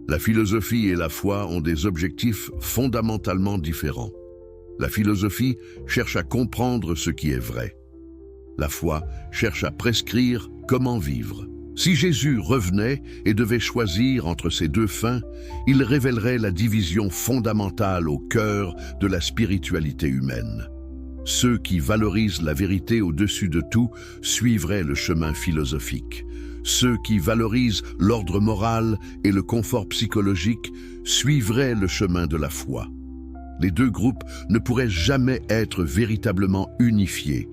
La philosophie et la foi ont des objectifs fondamentalement différents. La philosophie cherche à comprendre ce qui est vrai. La foi cherche à prescrire comment vivre. Si Jésus revenait et devait choisir entre ces deux fins, il révélerait la division fondamentale au cœur de la spiritualité humaine. Ceux qui valorisent la vérité au-dessus de tout suivraient le chemin philosophique. Ceux qui valorisent l'ordre moral et le confort psychologique suivraient le chemin de la foi. Les deux groupes ne pourraient jamais être véritablement unifiés,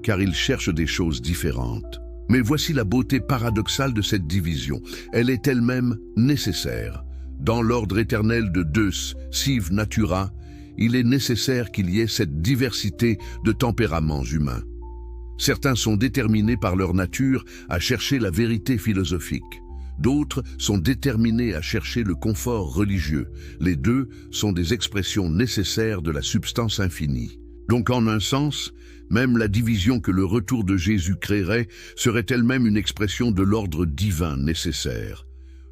car ils cherchent des choses différentes. Mais voici la beauté paradoxale de cette division. Elle est elle-même nécessaire. Dans l'ordre éternel de Deus, Sive Natura, il est nécessaire qu'il y ait cette diversité de tempéraments humains. Certains sont déterminés par leur nature à chercher la vérité philosophique. D'autres sont déterminés à chercher le confort religieux. Les deux sont des expressions nécessaires de la substance infinie. Donc en un sens, même la division que le retour de Jésus créerait serait elle-même une expression de l'ordre divin nécessaire.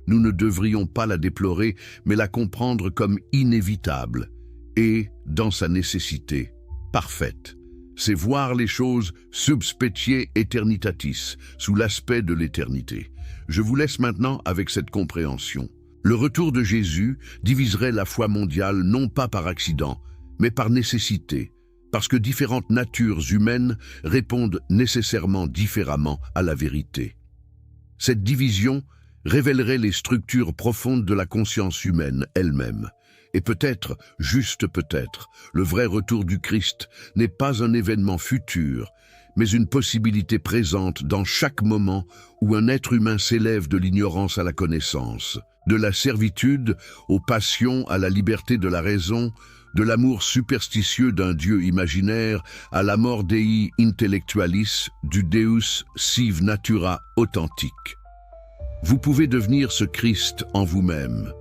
Nous ne devrions pas la déplorer, mais la comprendre comme inévitable et, dans sa nécessité, parfaite. C'est voir les choses sub specie aeternitatis, sous l'aspect de l'éternité. Je vous laisse maintenant avec cette compréhension. Le retour de Jésus diviserait la foi mondiale non pas par accident, mais par nécessité, parce que différentes natures humaines répondent nécessairement différemment à la vérité. Cette division révélerait les structures profondes de la conscience humaine elle-même. Et peut-être, juste peut-être, le vrai retour du Christ n'est pas un événement futur, mais une possibilité présente dans chaque moment où un être humain s'élève de l'ignorance à la connaissance, de la servitude aux passions à la liberté de la raison, de l'amour superstitieux d'un Dieu imaginaire à l'amor Dei intellectualis, du Deus sive natura authentique. Vous pouvez devenir ce Christ en vous-même,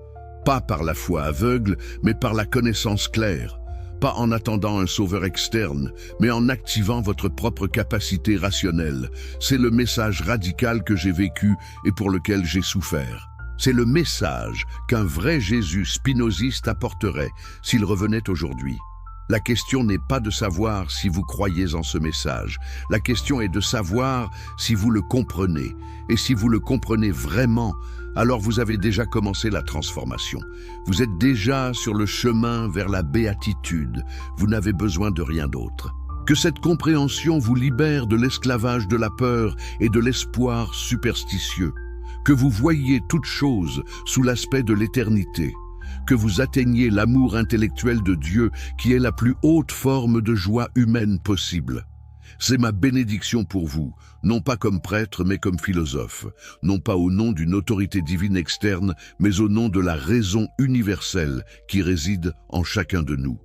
pas par la foi aveugle, mais par la connaissance claire, pas en attendant un sauveur externe, mais en activant votre propre capacité rationnelle. C'est le message radical que j'ai vécu et pour lequel j'ai souffert. C'est le message qu'un vrai Jésus spinoziste apporterait s'il revenait aujourd'hui. La question n'est pas de savoir si vous croyez en ce message. La question est de savoir si vous le comprenez. Et si vous le comprenez vraiment, alors vous avez déjà commencé la transformation. Vous êtes déjà sur le chemin vers la béatitude. Vous n'avez besoin de rien d'autre. Que cette compréhension vous libère de l'esclavage de la peur et de l'espoir superstitieux. Que vous voyiez toute chose sous l'aspect de l'éternité. Que vous atteigniez l'amour intellectuel de Dieu qui est la plus haute forme de joie humaine possible. C'est ma bénédiction pour vous, non pas comme prêtre mais comme philosophe, non pas au nom d'une autorité divine externe, mais au nom de la raison universelle qui réside en chacun de nous.